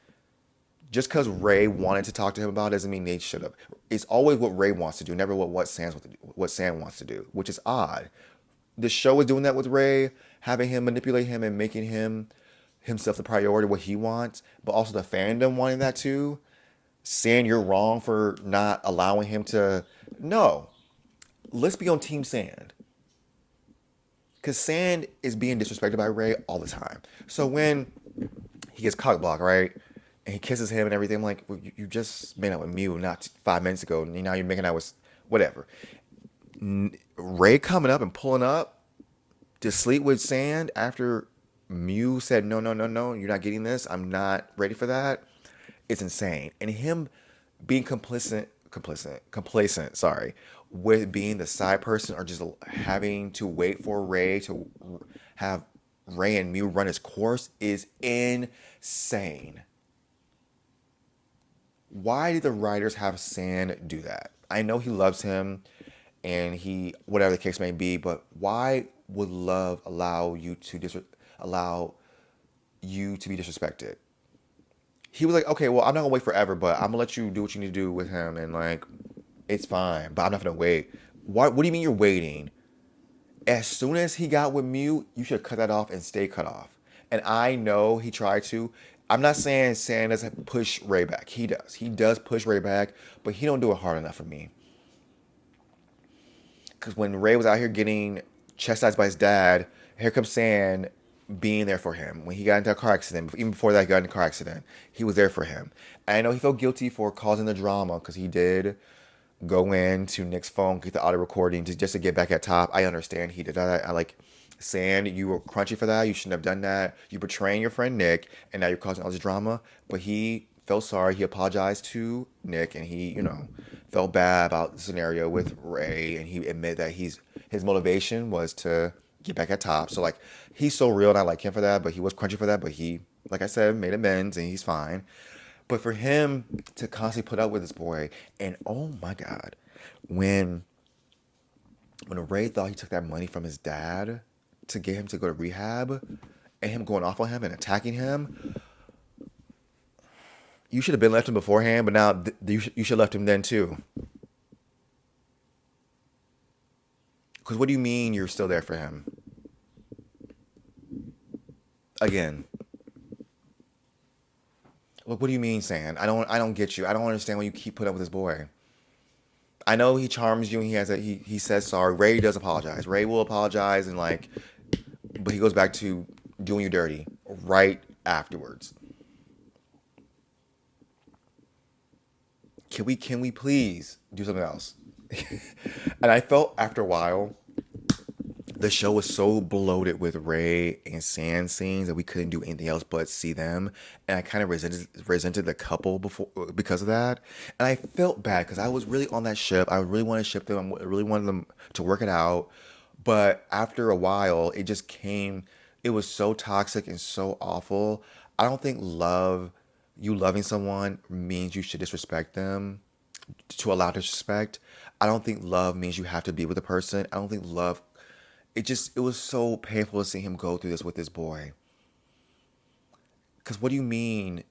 Just because Ray wanted to talk to him about it doesn't mean they should have. It's always what Ray wants to do, never what Sam wants to do, which is odd. The show is doing that with Ray, having him manipulate him and making himself the priority, what he wants, but also the fandom wanting that too. Saying you're wrong for not allowing him to. No, let's be on Team Sand. Because Sand is being disrespected by Ray all the time. So when he gets cock blocked, right? And he kisses him and everything, I'm like, well, you just made out with Mew not 5 minutes ago. And now you're making out with whatever. Ray coming up and pulling up to sleep with Sand after Mew said, no, no, no, no, you're not getting this. I'm not ready for that. It's insane. And him being complacent, sorry, with being the side person or just having to wait for Ray to have Ray and Mew run his course is insane. Why did the writers have San do that? I know he loves him and he, whatever the case may be, but why would love allow you to be disrespected? He was like, okay, well, I'm not gonna wait forever, but I'm gonna let you do what you need to do with him, and like, it's fine, but I'm not gonna wait. What do you mean you're waiting? As soon as he got with Mew, you should cut that off and stay cut off. And I know he tried to. I'm not saying Sam doesn't push Ray back. He does. He does push Ray back, but he don't do it hard enough for me. Because when Ray was out here getting chastised by his dad, here comes Sam being there for him. When he got into a car accident, even before that he got into a car accident, he was there for him. And I know he felt guilty for causing the drama because he did go into Nick's phone, get the audio recording just to get back at top. I understand he did that. I like saying you were crunchy for that. You shouldn't have done that. You're betraying your friend Nick, and now you're causing all this drama. But he felt sorry. He apologized to Nick, and he, felt bad about the scenario with Ray, and he admitted that his motivation was to get back at top. So like he's so real, and I like him for that. But he was crunchy for that. But he, like I said, made amends, and he's fine. But for him to constantly put up with this boy, and oh my God, when Ray thought he took that money from his dad to get him to go to rehab, and him going off on him and attacking him, you should have been left him beforehand, but now you should have left him then too. Because what do you mean you're still there for him? Again. Look, what do you mean, San? I don't get you. I don't understand why you keep putting up with this boy. I know he charms you and he says sorry. Ray does apologize. Ray will apologize and but he goes back to doing you dirty right afterwards. Can we please do something else? And I felt after a while the show was so bloated with Ray and San scenes that we couldn't do anything else but see them, and I kind of resented the couple because of that, and I felt bad because I was really on that ship. I really wanted to ship them. I really wanted them to work it out, but after a while, it just came. It was so toxic and so awful. I don't think you loving someone means you should disrespect them to allow disrespect. I don't think love means you have to be with a person. I don't think love. It was so painful to see him go through this with this boy. Because what do you mean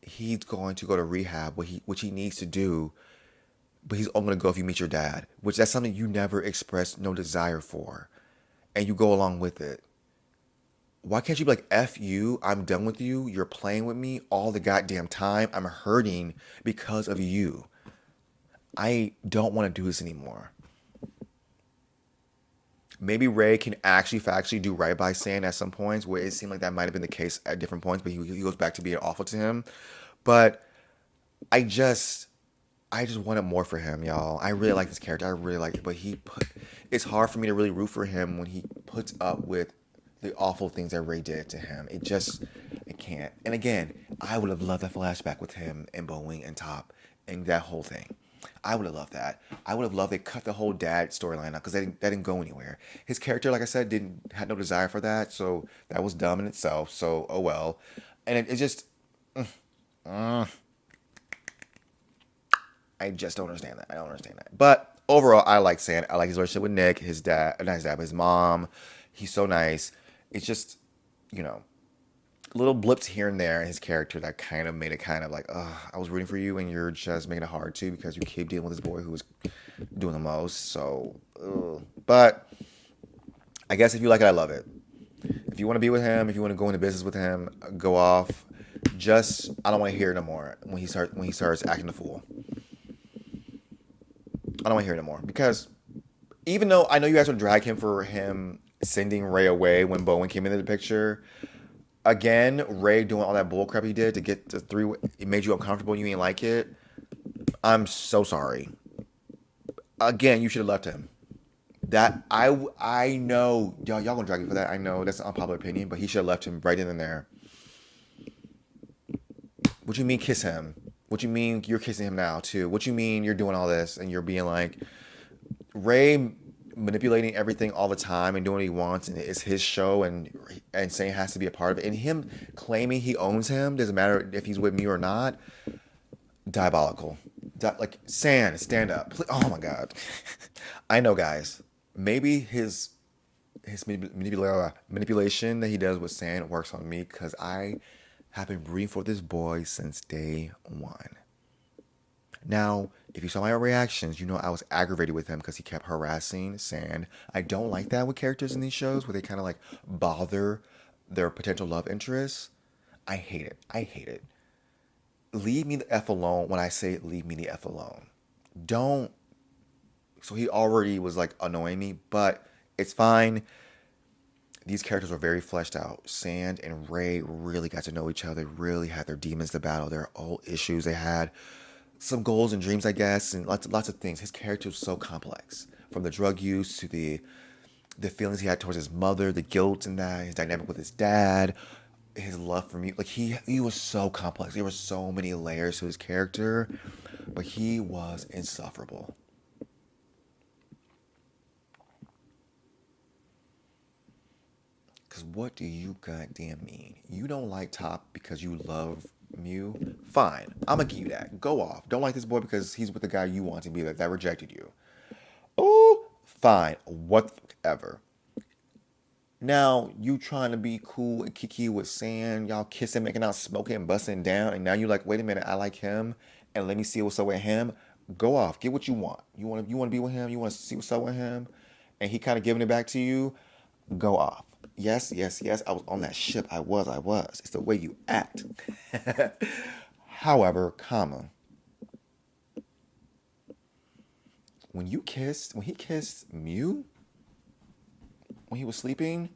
he's going to go to rehab, which he needs to do, but he's only going to go if you meet your dad, which that's something you never expressed no desire for, and you go along with it. Why can't you be like, F you, I'm done with you, you're playing with me all the goddamn time, I'm hurting because of you. I don't want to do this anymore. Maybe Ray can actually factually do right by Sand at some points, where it seemed like that might have been the case at different points, but he goes back to being awful to him. But I just I just wanted more for him, y'all. I really like this character. I really like it, but it's hard for me to really root for him when he puts up with the awful things that Ray did to him. I can't. And again, I would have loved that flashback with him and Boeing and Top and that whole thing. I would have loved that. I would have loved they cut the whole dad storyline out because that didn't go anywhere. His character, like I said, didn't had no desire for that, so that was dumb in itself. So oh well. And it just I just don't understand that. I don't understand that. But overall, I like Sand. I like his relationship with Nick, his dad, not his dad, but his mom. He's so nice. It's just, you know, little blips here and there in his character that kind of made it kind of like, I was rooting for you and you're just making it hard too because you keep dealing with this boy who was doing the most. So, but I guess if you like it, I love it. If you want to be with him, if you want to go into business with him, go off. Just I don't want to hear no more when he starts acting a fool. I don't want to hear it no more because even though I know you guys would drag him for him sending Ray away when Bowen came into the picture, again, Ray doing all that bullcrap he did to get to three, it made you uncomfortable. You ain't like it. I'm so sorry. Again, you should have left him. That I know y'all gonna drag me for that. I know that's an unpopular opinion, but he should have left him right in there. What you mean kiss him? What you mean you're kissing him now too? What you mean you're doing all this and you're being like Ray manipulating everything all the time and doing what he wants and it's his show and saying it has to be a part of it and him claiming he owns him, doesn't matter if he's with me or not. Diabolical. Like stand up. Oh my god. I know, guys. Maybe his manipulation that he does with Sand works on me because I have been rooting for this boy since day one. Now, if you saw my reactions, you know I was aggravated with him because he kept harassing Sand. I don't like that with characters in these shows where they kind of like bother their potential love interests. I hate it. I hate it. Leave me the F alone when I say leave me the F alone. Don't. So he already was like annoying me, but it's fine. These characters were very fleshed out. Sand and Ray really got to know each other, really had their demons to battle, their old issues they had, some goals and dreams, I guess, and lots of things. His character was so complex, from the drug use to the feelings he had towards his mother, the guilt in that, his dynamic with his dad, his love for me. Like he was so complex. There were so many layers to his character, but he was insufferable. Because what do you goddamn mean? You don't like Top because you love Mew? Fine. I'm going to give you that. Go off. Don't like this boy because he's with the guy you want to be with that rejected you. Oh, fine. Whatever. Now, you trying to be cool and kiki with Sand. Y'all kissing, making out, smoking, busting down. And now you're like, wait a minute, I like him. And let me see what's up with him. Go off. Get what you want. You want to be with him. You want to see what's up with him. And he kind of giving it back to you. Go off. Yes. I was on that ship. I was. It's the way you act. However, when he kissed Mew, when he was sleeping,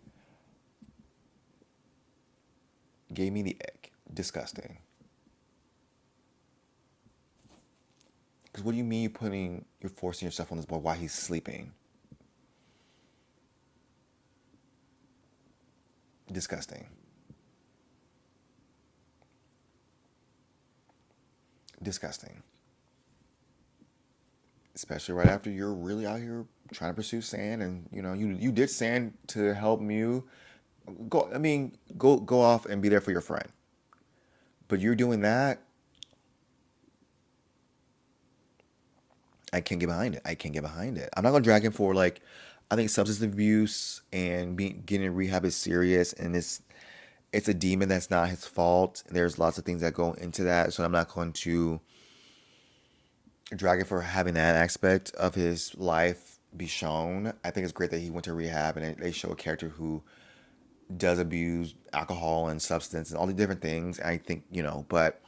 gave me the ick. Disgusting. Because what do you mean you're forcing yourself on this boy while he's sleeping? Disgusting. Especially right after you're really out here trying to pursue Sand, and you did Sand to help Mew. Go off and be there for your friend. But you're doing that. I can't get behind it. I'm not gonna drag him for I think substance abuse and getting in rehab is serious, and it's a demon that's not his fault. There's lots of things that go into that, so I'm not going to drag him for having that aspect of his life be shown. I think it's great that he went to rehab and they show a character who does abuse alcohol and substance and all the different things. I think, but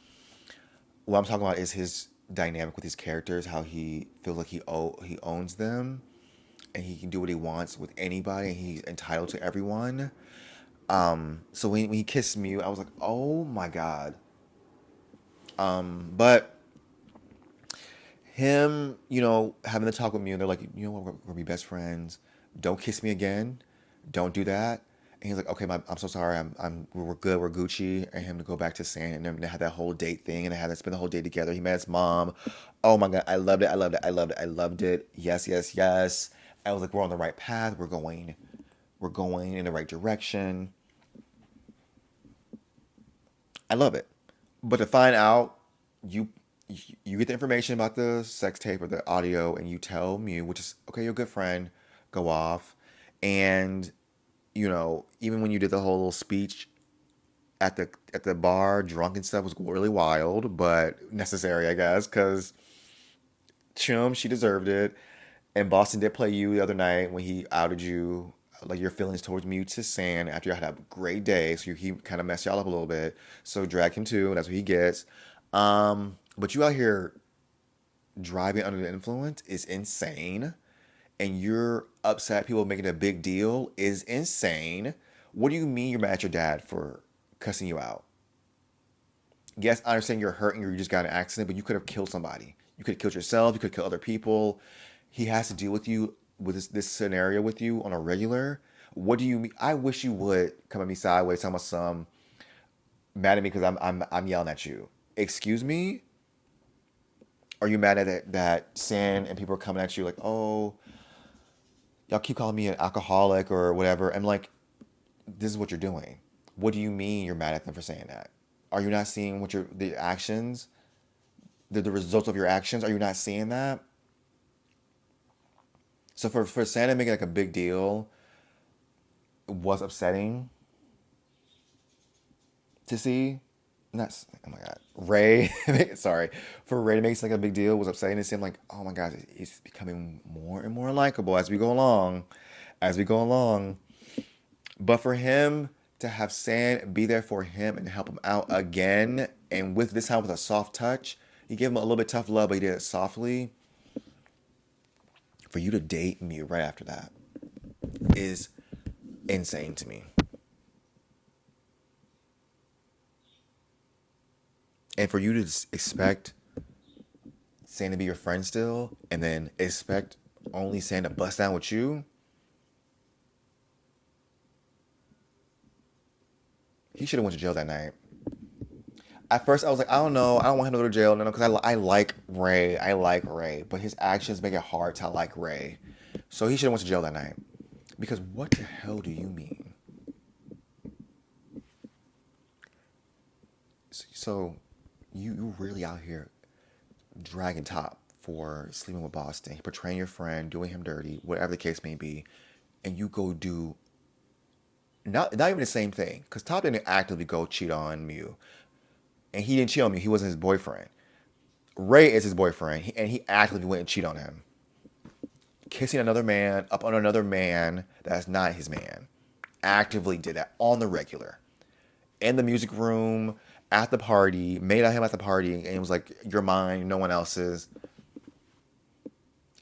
what I'm talking about is his dynamic with his characters, how he feels like he owns them. and he can do what he wants with anybody, and he's entitled to everyone. So when he kissed me, I was like, oh my God. But him, having the talk with me, and they're like, we're gonna be best friends. Don't kiss me again. Don't do that. And he's like, okay, I'm so sorry. We're good. We're Gucci. And him to go back to San, and then they had that whole date thing, and they had to spend the whole day together. He met his mom. Oh my God, I loved it. I loved it. I loved it. I loved it. Yes, yes, yes. I was like, we're on the right path. We're going in the right direction. I love it. But to find out, you you get the information about the sex tape or the audio, and you tell Mew, which is okay, you're a good friend, go off, and even when you did the whole little speech at the bar, drunk and stuff, was really wild, but necessary, I guess, because Chum, she deserved it. And Boston did play you the other night when he outed you, like your feelings towards me to San after you had a great day. So he kind of messed y'all up a little bit. So drag him too, and that's what he gets. But you out here driving under the influence is insane. And you're upset people making a big deal is insane. What do you mean you're mad at your dad for cussing you out? Yes, I understand you're hurt and you just got in an accident, but you could have killed somebody. You could have killed yourself. You could kill other people. He has to deal with you with this scenario with you on a regular. What do you mean? I wish you would come at me sideways, talking about some mad at me because I'm yelling at you. Excuse me? Are you mad at that San and people are coming at you like, oh, y'all keep calling me an alcoholic or whatever? I'm like, this is what you're doing. What do you mean you're mad at them for saying that? Are you not seeing the actions, the results of your actions? Are you not seeing that? So for Santa making like a big deal was upsetting to see. Not oh my God, Ray. Sorry, for Ray to make like a big deal was upsetting to see. I'm like, oh my God, he's becoming more and more likable as we go along, as we go along. But for him to have San be there for him and help him out again, and with this time with a soft touch, he gave him a little bit tough love, but he did it softly. For you to date me right after that is insane to me. And for you to expect San to be your friend still, and then expect only San to bust down with you, he should have went to jail that night. At first, I was like, I don't know. I don't want him to go to jail. No, because I like Ray. I like Ray. But his actions make it hard to like Ray. So he should have went to jail that night. Because what the hell do you mean? So you really out here dragging top for sleeping with Boston, portraying your friend, doing him dirty, whatever the case may be. And you go do not even the same thing. Because Top didn't actively go cheat on Mew. And he didn't cheat on Mew. He wasn't his boyfriend. Ray is his boyfriend, and he actively went and cheated on him. Kissing another man up on another man that's not his man. Actively did that on the regular. In the music room, at the party, made out him at the party, and it was like, you're mine, no one else's.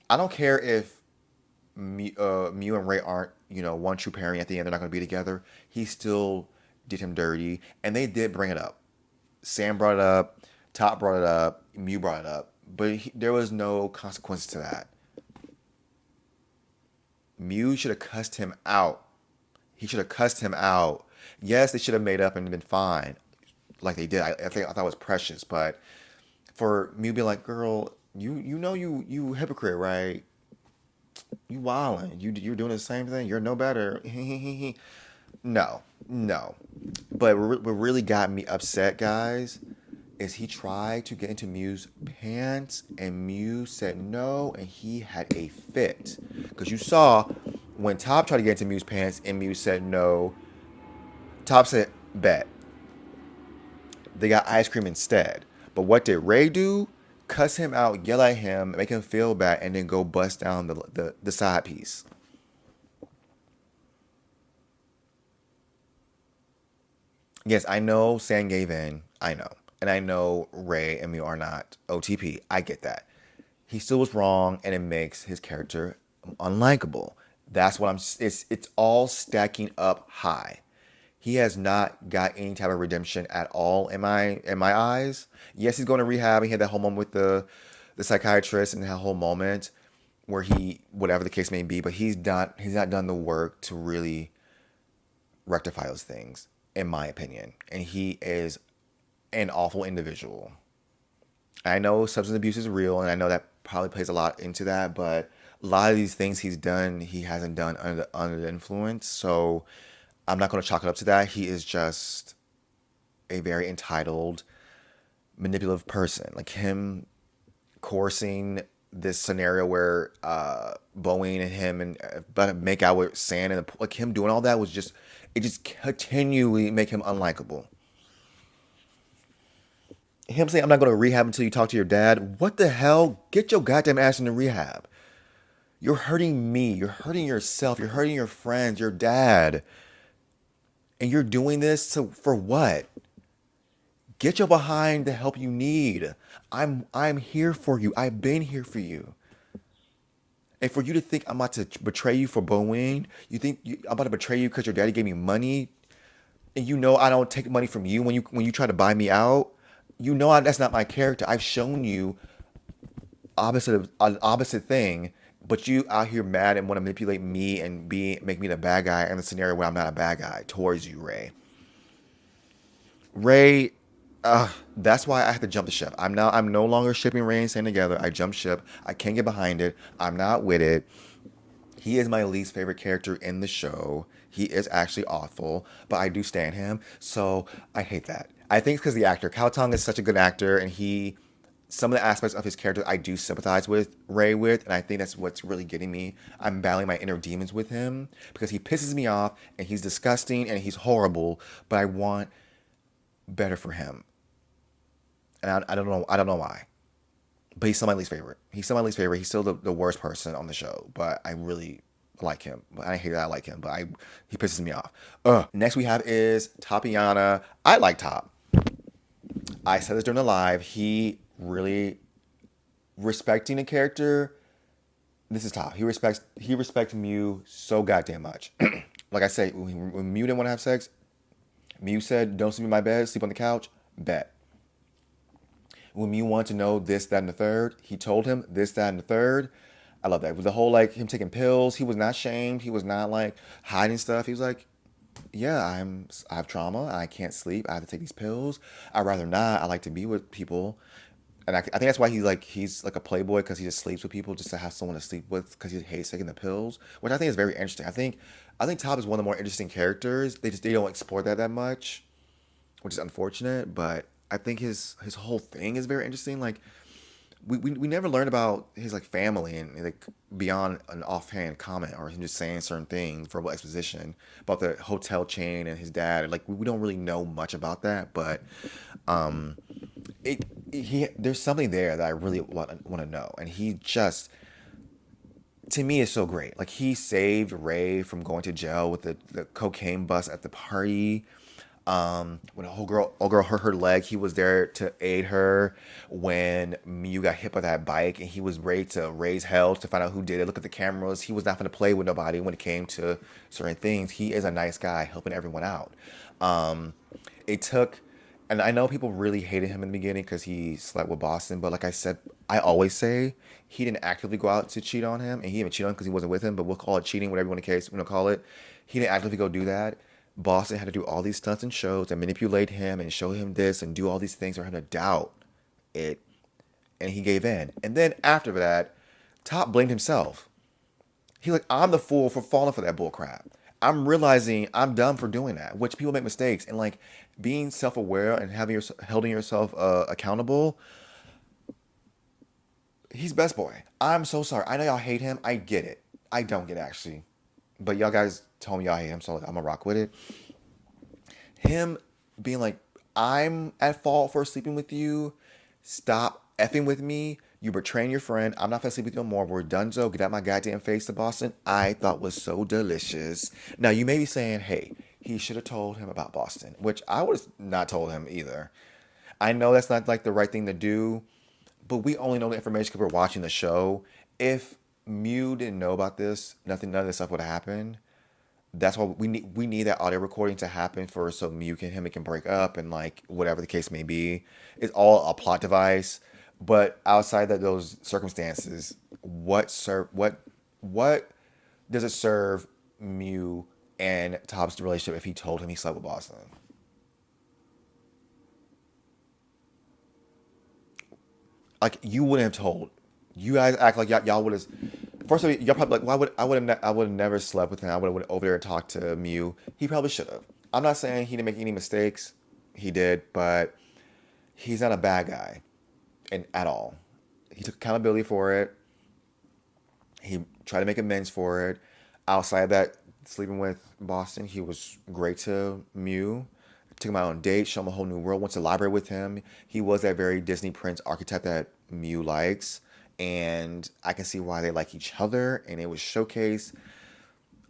I don't care if Mew and Ray aren't, one true pairing at the end, they're not going to be together. He still did him dirty, and they did bring it up. Sam brought it up, Top brought it up, Mew brought it up, but there was no consequence to that. Mew should have cussed him out. He should have cussed him out. Yes, they should have made up and been fine, like they did. I thought it was precious, but for Mew being like, "Girl, you hypocrite, right? You wildin'. You're doing the same thing. You're no better." No, no. But what really got me upset, guys, is he tried to get into Mew's pants, and Mew said no, and he had a fit. Because you saw when Top tried to get into Mew's pants, and Mew said no, Top said, bet. They got ice cream instead. But what did Ray do? Cuss him out, yell at him, make him feel bad, and then go bust down the side piece. Yes, I know San gave in. I know. And I know Ray and Mew are not OTP. I get that. He still was wrong, and it makes his character unlikable. That's what I'm. It's all stacking up high. He has not got any type of redemption at all in my eyes. Yes, he's going to rehab. He had that whole moment with the psychiatrist and that whole moment where he whatever the case may be, but he's not done the work to really rectify those things, in my opinion. And he is an awful individual. I know substance abuse is real, and I know that probably plays a lot into that, but a lot of these things he's done, he hasn't done under the influence. So I'm not going to chalk it up to that. He is just a very entitled, manipulative person. Like him coercing this scenario where Boeing and him and but make out with sand and like him doing all that was just it just continually make him unlikable. Him saying I'm not going to rehab until you talk to your dad. What the hell? Get your goddamn ass into rehab. You're hurting me. You're hurting yourself. You're hurting your friends, your dad. And you're doing this for what? Get your behind the help you need. I'm here for you. I've been here for you. And for you to think I'm about to betray you for Boeing, I'm about to betray you because your daddy gave me money, and you know I don't take money from you when you try to buy me out. That's not my character. I've shown you an opposite thing, but you out here mad and want to manipulate me and make me the bad guy in the scenario where I'm not a bad guy towards you, Ray. Ray, that's why I have to jump the ship. I'm no longer shipping Ray and Sam together. I jumped ship. I can't get behind it. I'm not with it. He is my least favorite character in the show. He is actually awful, but I do stand him. So I hate that. I think it's because the actor. Cao Tong is such a good actor, and some of the aspects of his character I do sympathize with Ray with, and I think that's what's really getting me. I'm battling my inner demons with him because he pisses me off, and he's disgusting, and he's horrible, but I want better for him. And I don't know why. But he's still my least favorite. He's still the worst person on the show. But I really like him. But I hate that I like him. But he pisses me off. Next we have is Tatiana. I like Top. I said this during the live. He really respecting a character. This is Top. He respects Mew so goddamn much. Like I say, when Mew didn't want to have sex, Mew said, "Don't sleep in my bed. Sleep on the couch." Bet. When Mew wanted to know this, that, and the third, he told him this, that, and the third. I love that. With the whole like him taking pills, he was not shamed. He was not like hiding stuff. He was like, "Yeah, I have trauma. I can't sleep. I have to take these pills. I'd rather not. I like to be with people." And I think that's why he's like a playboy because he just sleeps with people just to have someone to sleep with because he hates taking the pills, which I think is very interesting. I think Top is one of the more interesting characters. They don't explore that much, which is unfortunate. But I think his whole thing is very interesting. Like we never learn about his like family and like beyond an offhand comment or him just saying certain things, verbal exposition about the hotel chain and his dad. Like we don't really know much about that, but there's something there that I really want to know, and he just to me is so great. Like he saved Ray from going to jail with the cocaine bust at the party. When a whole girl hurt her leg, he was there to aid her. When Mew got hit by that bike, and he was ready to raise hell to find out who did it. Look at the cameras. He was not going to play with nobody when it came to certain things. He is a nice guy, helping everyone out. It took, and I know people really hated him in the beginning because he slept with Boston. But like I said, I always say he didn't actively go out to cheat on him, and he didn't cheat on him because he wasn't with him. But we'll call it cheating, whatever you want to call it. He didn't actively go do that. Boston had to do all these stunts and shows and manipulate him and show him this and do all these things for him to doubt it. And he gave in. And then after that, Top blamed himself. He's like, I'm the fool for falling for that bull crap. I'm realizing I'm dumb for doing that, which people make mistakes. And like being self-aware and holding yourself accountable, he's best boy. I'm so sorry. I know y'all hate him. I get it. I don't get it, actually. But y'all guys told me y'all hate him, so I'm gonna rock with it. Him being like, I'm at fault for sleeping with you. Stop effing with me. You're betraying your friend. I'm not gonna sleep with you no more. We're done, so get out my goddamn face to Boston. I thought was so delicious. Now you may be saying, hey, he should have told him about Boston, which I would have not told him either. I know that's not like the right thing to do, but we only know the information because we're watching the show. If Mew didn't know about this. None of this stuff would have happened. That's why we need that audio recording to happen for so Mew can him it can break up and like whatever the case may be. It's all a plot device. But outside that those circumstances, what does it serve Mew and Top's relationship if he told him he slept with Boston? Like you wouldn't have told. You guys act like y'all would have. First of all, y'all probably like, why would I would have never slept with him. I would have went over there and talked to Mew. He probably should have. I'm not saying he didn't make any mistakes. He did, but he's not a bad guy, and at all. He took accountability for it. He tried to make amends for it. Outside that, sleeping with Boston, he was great to Mew. Took him out on dates, showed him a whole new world. Went to the library with him. He was that very Disney Prince archetype that Mew likes, and I can see why they like each other. And it was showcased.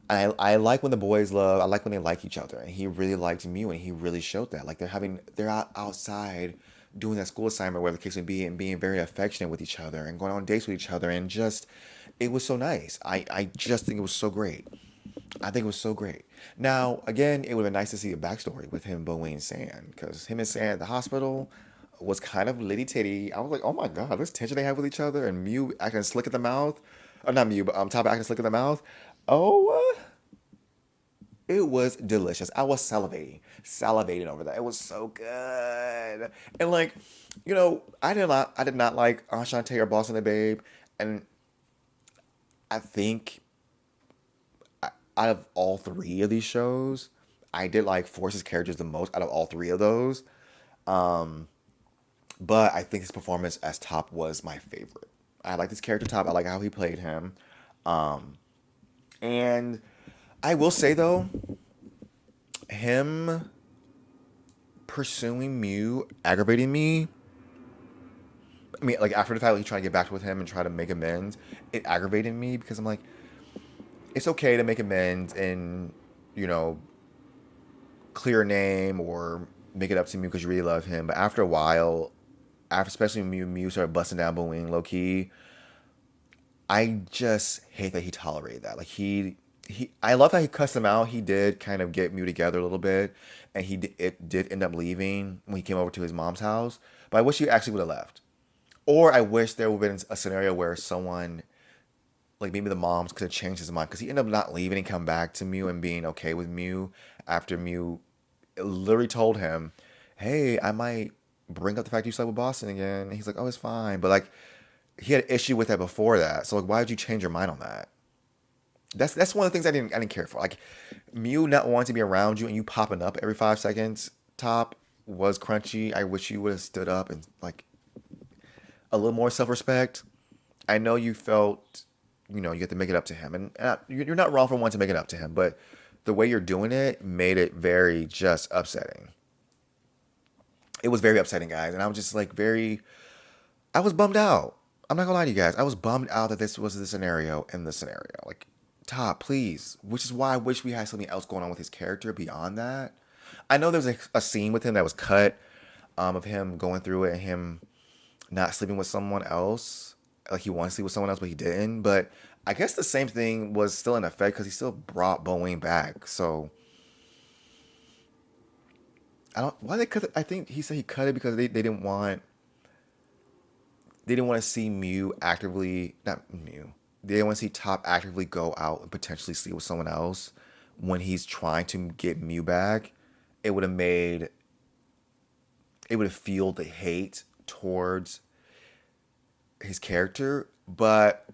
I like when the boys love. I like when they like each other, and he really liked Mew, and he really showed that. Like they're outside doing that school assignment, whatever the case may be, and being very affectionate with each other, and going on dates with each other, and just it was so nice. I just think it was so great. I think it was so great. Now, again, it would have been nice to see a backstory with him, Bowie, and Sand, because him and Sand at the hospital was kind of litty titty. I was like, oh my god, this tension they have with each other, and Mew acting slick at the mouth, or not Mew, but Top acting slick at the mouth. Oh, it was delicious. I was salivating over that. It was so good, and like, I did not like Enchante or Boss and the Babe, and I think out of all three of these shows, I did like Force's characters the most out of all three of those. Um, but I think his performance as Top was my favorite. I like this character Top. I like how he played him. Um, and I will say though, him pursuing Mew aggravating me. I mean, like after the fact, he trying to get back with him and try to make amends. It aggravated me because I'm like, it's okay to make amends and you know clear a name or make it up to Mew because you really love him. But after a while, after especially when Mew started busting down Boeing low key, I just hate that he tolerated that. Like I love how he cussed him out. He did kind of get Mew together a little bit, and it did end up leaving when he came over to his mom's house. But I wish he actually would have left, or I wish there would have been a scenario where someone like maybe the moms could have changed his mind because he ended up not leaving and come back to Mew and being okay with Mew after Mew literally told him, "Hey, I might bring up the fact you slept with Boston again." And he's like, "Oh, it's fine," but like he had an issue with that before that. So like, why did you change your mind on that? That's one of the things I didn't care for. Like Mew not wanting to be around you and you popping up every 5 seconds. Top was crunchy. I wish you would have stood up and like a little more self respect. I know you felt, you have to make it up to him, and you're not wrong for wanting to make it up to him, but the way you're doing it made it very just upsetting. It was very upsetting, guys, and I was just like I was bummed out. I'm not gonna lie to you guys. I was bummed out that this was the scenario in the scenario. Like, Top, please. Which is why I wish we had something else going on with his character beyond that. I know there's a scene with him that was cut, of him going through it and him not sleeping with someone else. Like he wanted to sleep with someone else, but he didn't. But I guess the same thing was still in effect because he still brought Boeing back. So I don't why they cut it. I think he said he cut it because they didn't want to see Mew actively not Mew. They didn't want to see Top actively go out and potentially sleep with someone else when he's trying to get Mew back. It would have made it would have fueled the hate towards his character, but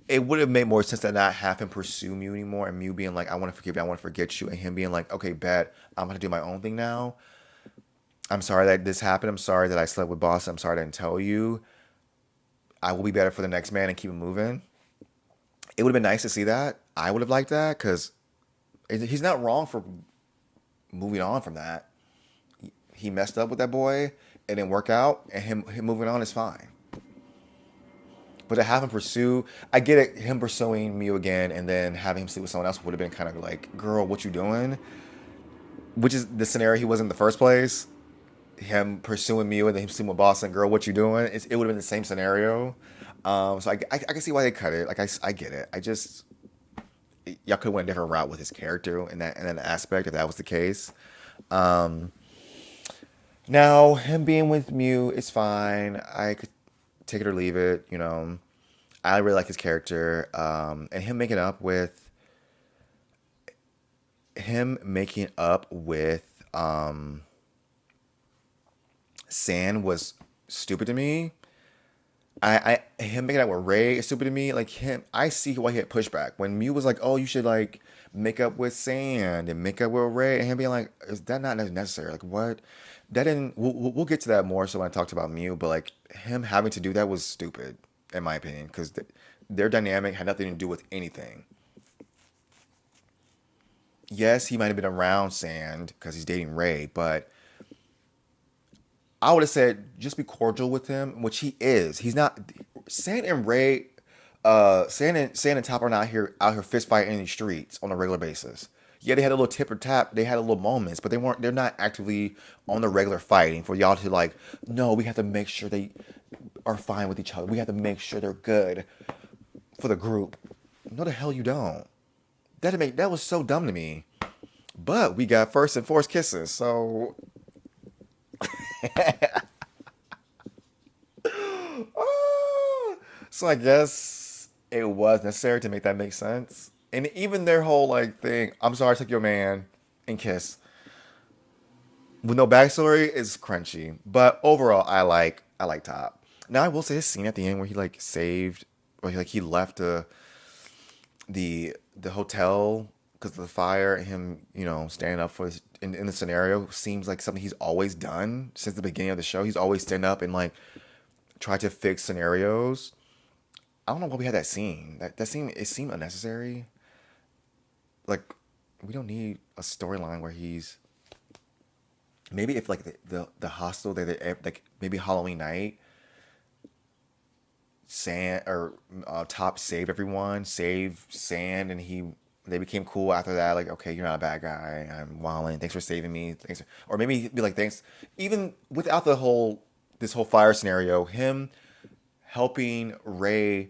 it would have made more sense to not have him pursue Mew anymore and Mew being like, I want to forgive you, I want to forget you, and him being like, okay, bet, I'm going to do my own thing now. I'm sorry that this happened. I'm sorry that I slept with Boss. I'm sorry I didn't tell you. I will be better for the next man and keep it moving. It would have been nice to see that. I would have liked that because he's not wrong for moving on from that. He messed up with that boy. It didn't work out, and him moving on is fine. But to have him pursue, I get it, him pursuing Mew again and then having him sleep with someone else would have been kind of like, girl, what you doing? Which is the scenario he was in the first place. Him pursuing Mew and then him sleeping with Boston, girl, what you doing? It would have been the same scenario. So I can see why they cut it. Like I get it. I just y'all could have went a different route with his character in that aspect if that was the case. Um, Now him being with Mew is fine. I could take it or leave it. I really like his character, and him making up with San was stupid to me. Him making out with Ray is stupid to me. Like him, I see why he had pushback when Mew was like, "Oh, you should like make up with Sand and make up with Ray," and him being like, "Is that not necessary? Like what?" That didn't. We'll get to that more. So when I talked about Mew, but like him having to do that was stupid, in my opinion, because their dynamic had nothing to do with anything. Yes, he might have been around Sand because he's dating Ray, but I would have said just be cordial with him, which he is. He's not. Sand and Ray, Sand and Top are not out here fist fighting in the streets on a regular basis. Yeah, they had a little tip or tap. They had a little moments, but they weren't. They're not actively on the regular fighting for y'all to like. No, we have to make sure they are fine with each other. We have to make sure they're good for the group. No, the hell you don't. That was so dumb to me. But we got first and fourth kisses, so ah, so I guess it was necessary to make that make sense. And even their whole like thing, I'm sorry I took your man and kiss with no backstory is crunchy. But overall I like Top. Now I will say his scene at the end where he like saved or he left the hotel because of the fire and him, standing up for in the scenario seems like something he's always done since the beginning of the show. He's always stand up and like try to fix scenarios. I don't know why we had that scene. That scene it seemed unnecessary. Like we don't need a storyline where he's maybe if like the hostel they like maybe Halloween night, Sand or Top saved everyone, saved Sand, and they became cool after that. Like, okay, you're not a bad guy. I'm Wallen. Thanks for saving me. Or maybe he'd be like, thanks. Even without this whole fire scenario, him helping Ray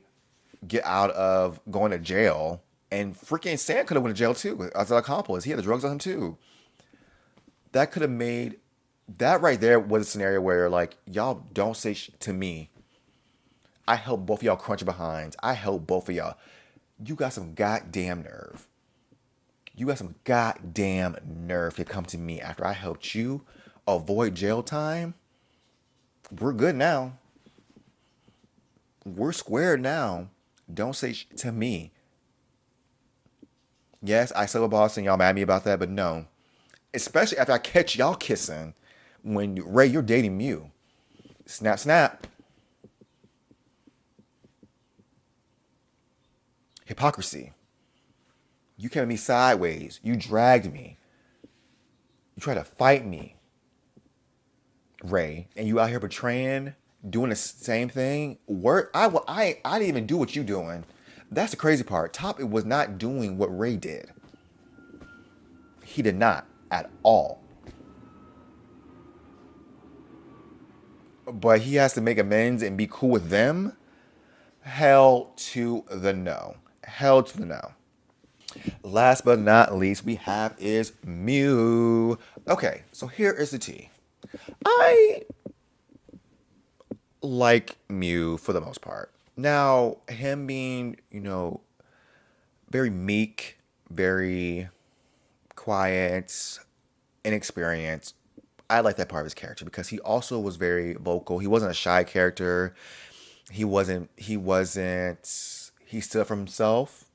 get out of going to jail, and freaking Sand could have went to jail too as an accomplice. He had the drugs on him too. That could have made that right there was a scenario where like y'all don't say to me. I helped both of y'all crunch behinds. I helped both of y'all. You got some goddamn nerve. You got some goddamn nerve to come to me after I helped you avoid jail time. We're good now. We're squared now. Don't say to me. Yes, I still a boss and y'all mad at me about that, but no. Especially after I catch y'all kissing when Ray, you're dating Mew. Snap, snap. Hypocrisy. You came at me sideways. You dragged me. You tried to fight me, Ray, and you out here betraying, doing the same thing. I didn't even do what you doing. That's the crazy part. Top it was not doing what Ray did. He did not at all. But he has to make amends and be cool with them. Hell to the no. Hell to the no. Last but not least, we have is Mew. Okay, so here is the tea. I like Mew for the most part. Now, him being, very meek, very quiet, inexperienced, I like that part of his character because he also was very vocal. He wasn't a shy character. He stood up for himself.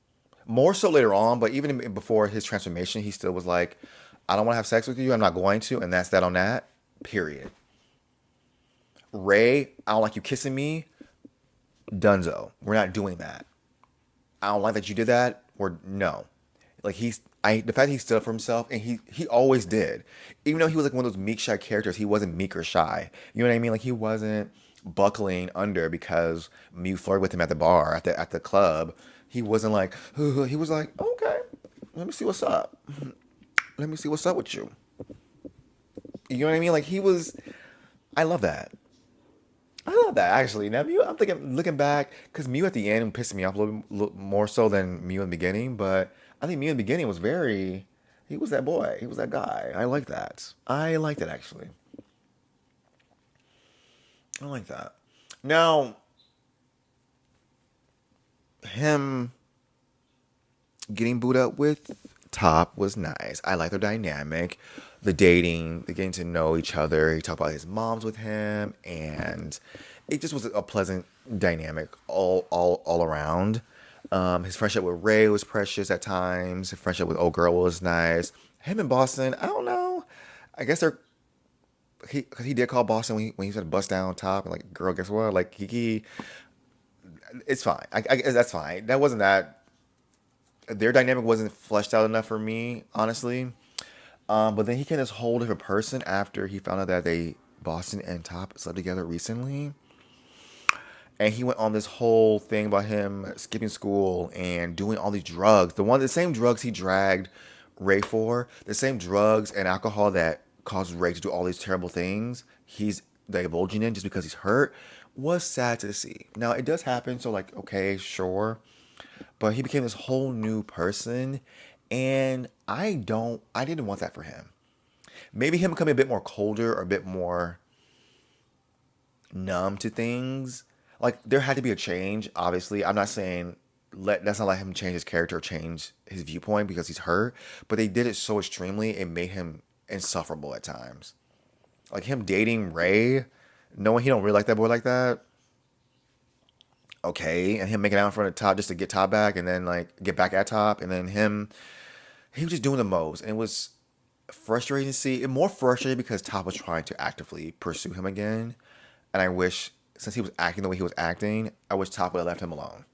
More so later on, but even before his transformation, he still was like, I don't want to have sex with you. I'm not going to. And that's that on that. Period. Ray, I don't like you kissing me. Dunzo. We're not doing that. I don't like that you did that. Or no. Like the fact that he stood up for himself and he always did. Even though he was like one of those meek shy characters, he wasn't meek or shy. You know what I mean? Like he wasn't buckling under because Mew flirted with him at the bar, at the club. He wasn't like, he was like, okay, let me see what's up. Let me see what's up with you. You know what I mean? Like I love that. I love love that actually. Now Mew, I'm thinking looking back because Mew at the end pissed me off a little more so than Mew in the beginning. But I think Mew in the beginning was very. He was that boy. He was that guy. I like that. I like that actually. I like that. Now him getting booed up with Top was nice. I like their dynamic, the dating, the getting to know each other. He talked about his moms with him, and it just was a pleasant dynamic all around. His friendship with Ray was precious at times. His friendship with old girl was nice. Him and Boston, I don't know. I guess they're cause he did call Boston when he said bust down Top and like girl, guess what? Like Kiki, it's fine. I guess that's fine. That wasn't that their dynamic wasn't fleshed out enough for me, honestly. But then he became this whole different person after he found out that they Boston and Top slept together recently, and he went on this whole thing about him skipping school and doing all these drugs. The same drugs he dragged Ray for, the same drugs and alcohol that caused Ray to do all these terrible things. He's divulging in just because he's hurt. Was sad to see. Now it does happen, so like okay, sure, but he became this whole new person, and I didn't want that for him. Maybe him becoming a bit more colder or a bit more numb to things. Like there had to be a change. Obviously, I'm not saying let's not let him change his character or change his viewpoint because he's hurt. But they did it so extremely, it made him insufferable at times. Like him dating Ray, knowing he don't really like that boy like that. Okay, and him making out in front of Top just to get Top back, and then like get back at Top, and then he was just doing the most, and it was frustrating to see. It more frustrating because Top was trying to actively pursue him again, and I wish since he was acting the way he was acting, I wish Top would have left him alone.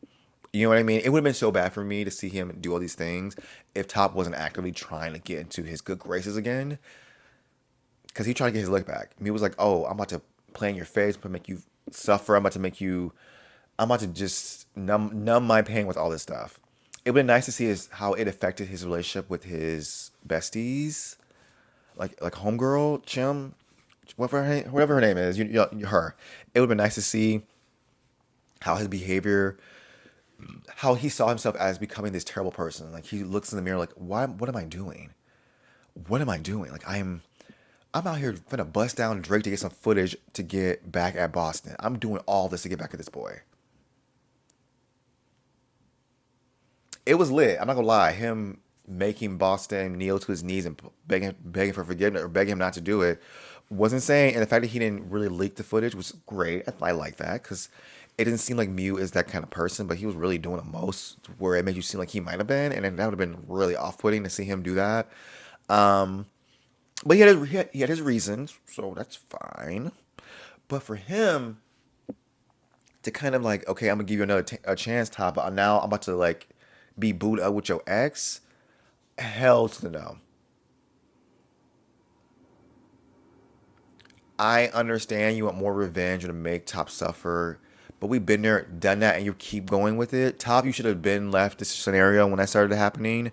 You know what I mean? It would have been so bad for me to see him do all these things if Top wasn't actively trying to get into his good graces again, because he tried to get his lick back. He was like, "Oh, I'm about to play in your face, but make you suffer. I'm about to just numb my pain with all this stuff." It would be nice to see how it affected his relationship with his besties, like homegirl Chim, whatever her name is, her. It would be nice to see how his behavior, how he saw himself as becoming this terrible person. Like he looks in the mirror, like, why? What am I doing? What am I doing? Like I'm out here gonna bust down Drake to get some footage to get back at Boston. I'm doing all this to get back at this boy. It was lit. I'm not gonna lie. Him making Boston kneel to his knees and begging for forgiveness or begging him not to do it was insane. And the fact that he didn't really leak the footage was great. I like that because it didn't seem like Mew is that kind of person, but he was really doing the most where it made you seem like he might have been, and then that would have been really off-putting to see him do that. Um, but he had his reasons, so that's fine. But for him to kind of like, okay, I'm gonna give you a chance, Top, but now I'm about to like be booed up with your ex. Hell to the no. I understand you want more revenge or to make Top suffer, but we've been there, done that, and you keep going with it. Top, you should have been left this scenario when that started happening.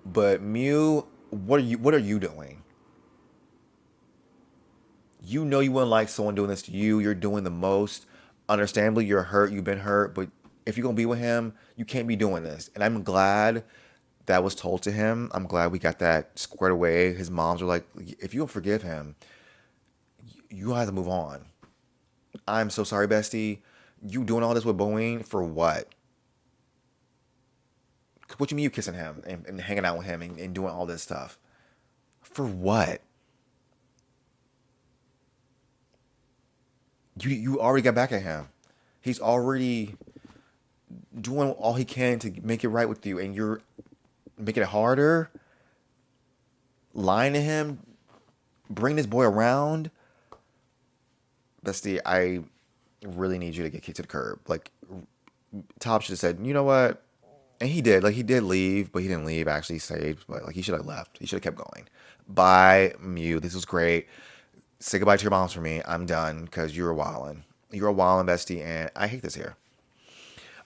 But Mew, what are you doing? You know you wouldn't like someone doing this to you. You're doing the most. Understandably, you're hurt. You've been hurt. But if you're gonna be with him, you can't be doing this. And I'm glad that was told to him. I'm glad we got that squared away. His moms were like, if you don't forgive him, you have to move on. I'm so sorry, bestie. You doing all this with Boeing for what? What you mean you kissing him and hanging out with him and doing all this stuff? For what? You already got back at him. He's already doing all he can to make it right with you, and you're making it harder, lying to him, bring this boy around. Bestie, I really need you to get kicked to the curb. Like, Top should have said, you know what? And he did. Like, he did leave, but he didn't leave. Actually, he saved. But, like, he should have left. He should have kept going. Bye, Mew. This was great. Say goodbye to your moms for me. I'm done because you're a wildin'. You're a wildin', bestie, and I hate this here.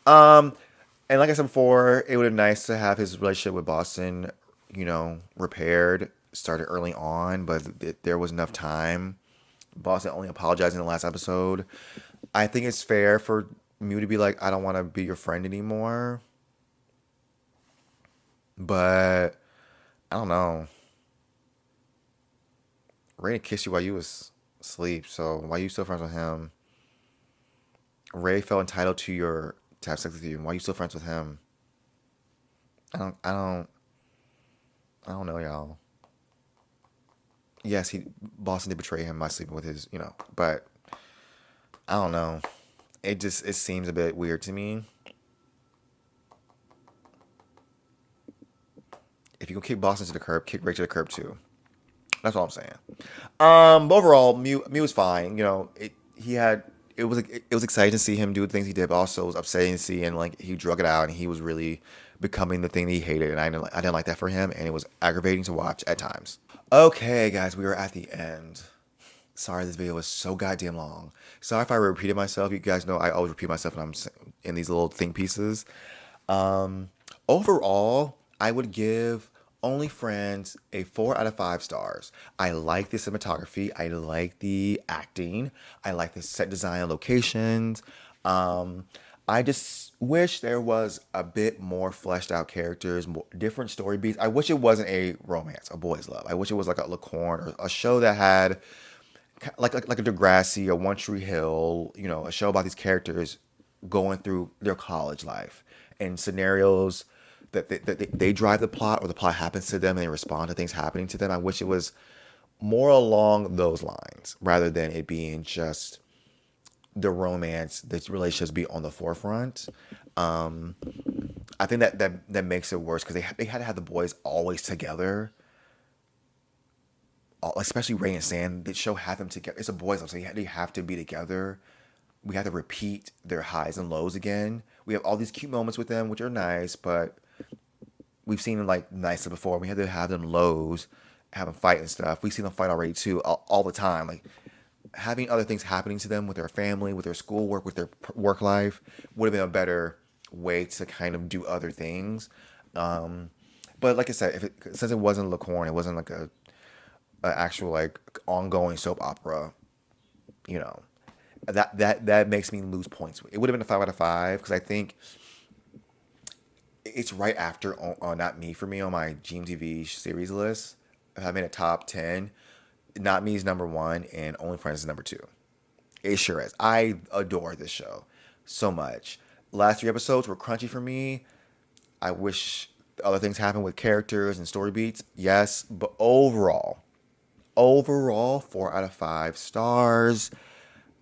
Um, and like I said before, it would have been nice to have his relationship with Boston, repaired, started early on, but there was enough time. Boston only apologized in the last episode. I think it's fair for Mew to be like, I don't want to be your friend anymore. But I don't know. Ray kissed you while you was asleep, so why you still friends with him? Ray felt entitled to have sex with you. Why you still friends with him? I don't I don't I don't know, y'all. Yes, he Boston did betray him by sleeping with his, but I don't know. It seems a bit weird to me. If you can kick Boston to the curb, kick Ray to the curb too. That's all I'm saying. But overall, Mew was fine. It was exciting to see him do the things he did, but also it was upsetting to see and like he drug it out and he was really becoming the thing that he hated, and I didn't like that for him, and it was aggravating to watch at times. Okay, guys, we are at the end. Sorry, this video was so goddamn long. Sorry if I repeated myself. You guys know I always repeat myself when I'm in these little think pieces. Um, Overall, I would give Only Friends a 4 out of 5 stars. I like the cinematography. I like the acting. I like the set design and locations. Um, I just wish there was a bit more fleshed out characters, more, different story beats. I wish it wasn't a romance, a boys' love. I wish it was like a Lacorn or a show that had like a Degrassi, a One Tree Hill, a show about these characters going through their college life and scenarios that they drive the plot or the plot happens to them and they respond to things happening to them. I wish it was more along those lines rather than it being just the romance, the relationships be on the forefront. Um, I think that makes it worse because they had to have the boys always together, especially Ray and Sam. The show had them together. It's a boys' love, so they have to be together. We have to repeat their highs and lows again. We have all these cute moments with them, which are nice, but we've seen them like nicer before. We had to have them lows, have them fight and stuff. We've seen them fight already too, all the time. Like having other things happening to them with their family, with their schoolwork, with their work life would have been a better way to kind of do other things. Um, but like I said, since it wasn't Lacorn, it wasn't like a actual like ongoing soap opera. You know, that makes me lose points. It would have been a 5 out of 5 because I think it's right after Not Me for me on my GMTV series list. If I made a top 10, Not Me is number 1 and Only Friends is number 2. It sure is. I adore this show so much. Last 3 episodes were crunchy for me. I wish other things happened with characters and story beats. Yes, but overall, 4 out of 5 stars.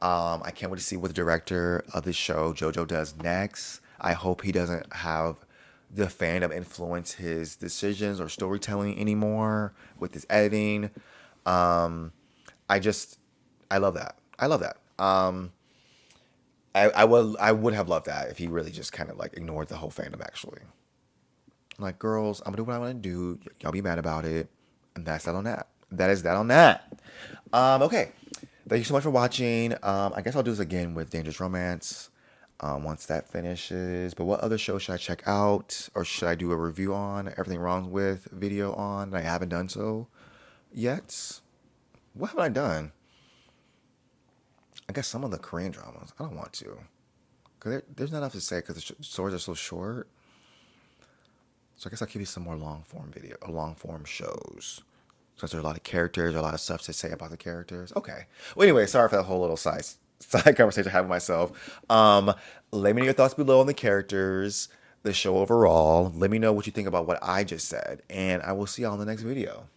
I can't wait to see what the director of the show, JoJo, does next. I hope he doesn't have the fandom influence his decisions or storytelling anymore with his editing. Um, I just, I love that. I love that. I would have loved that if he really just kind of like ignored the whole fandom. Actually, like girls, I'm gonna do what I want to do. Y'all be mad about it, and that's that on that. That is that on that. Okay. Thank you so much for watching. I guess I'll do this again with Dangerous Romance once that finishes. But what other show should I check out? Or should I do a review on? Everything Wrong With video on? I haven't done so yet. What have I done? I guess some of the Korean dramas. I don't want to. Because there's not enough to say because the stories are so short. So I guess I'll give you some more long form shows. Since there's a lot of characters, a lot of stuff to say about the characters. Okay. Well, anyway, sorry for that whole little side conversation I had with myself. Let me know your thoughts below on the characters, the show overall. Let me know what you think about what I just said, and I will see y'all in the next video.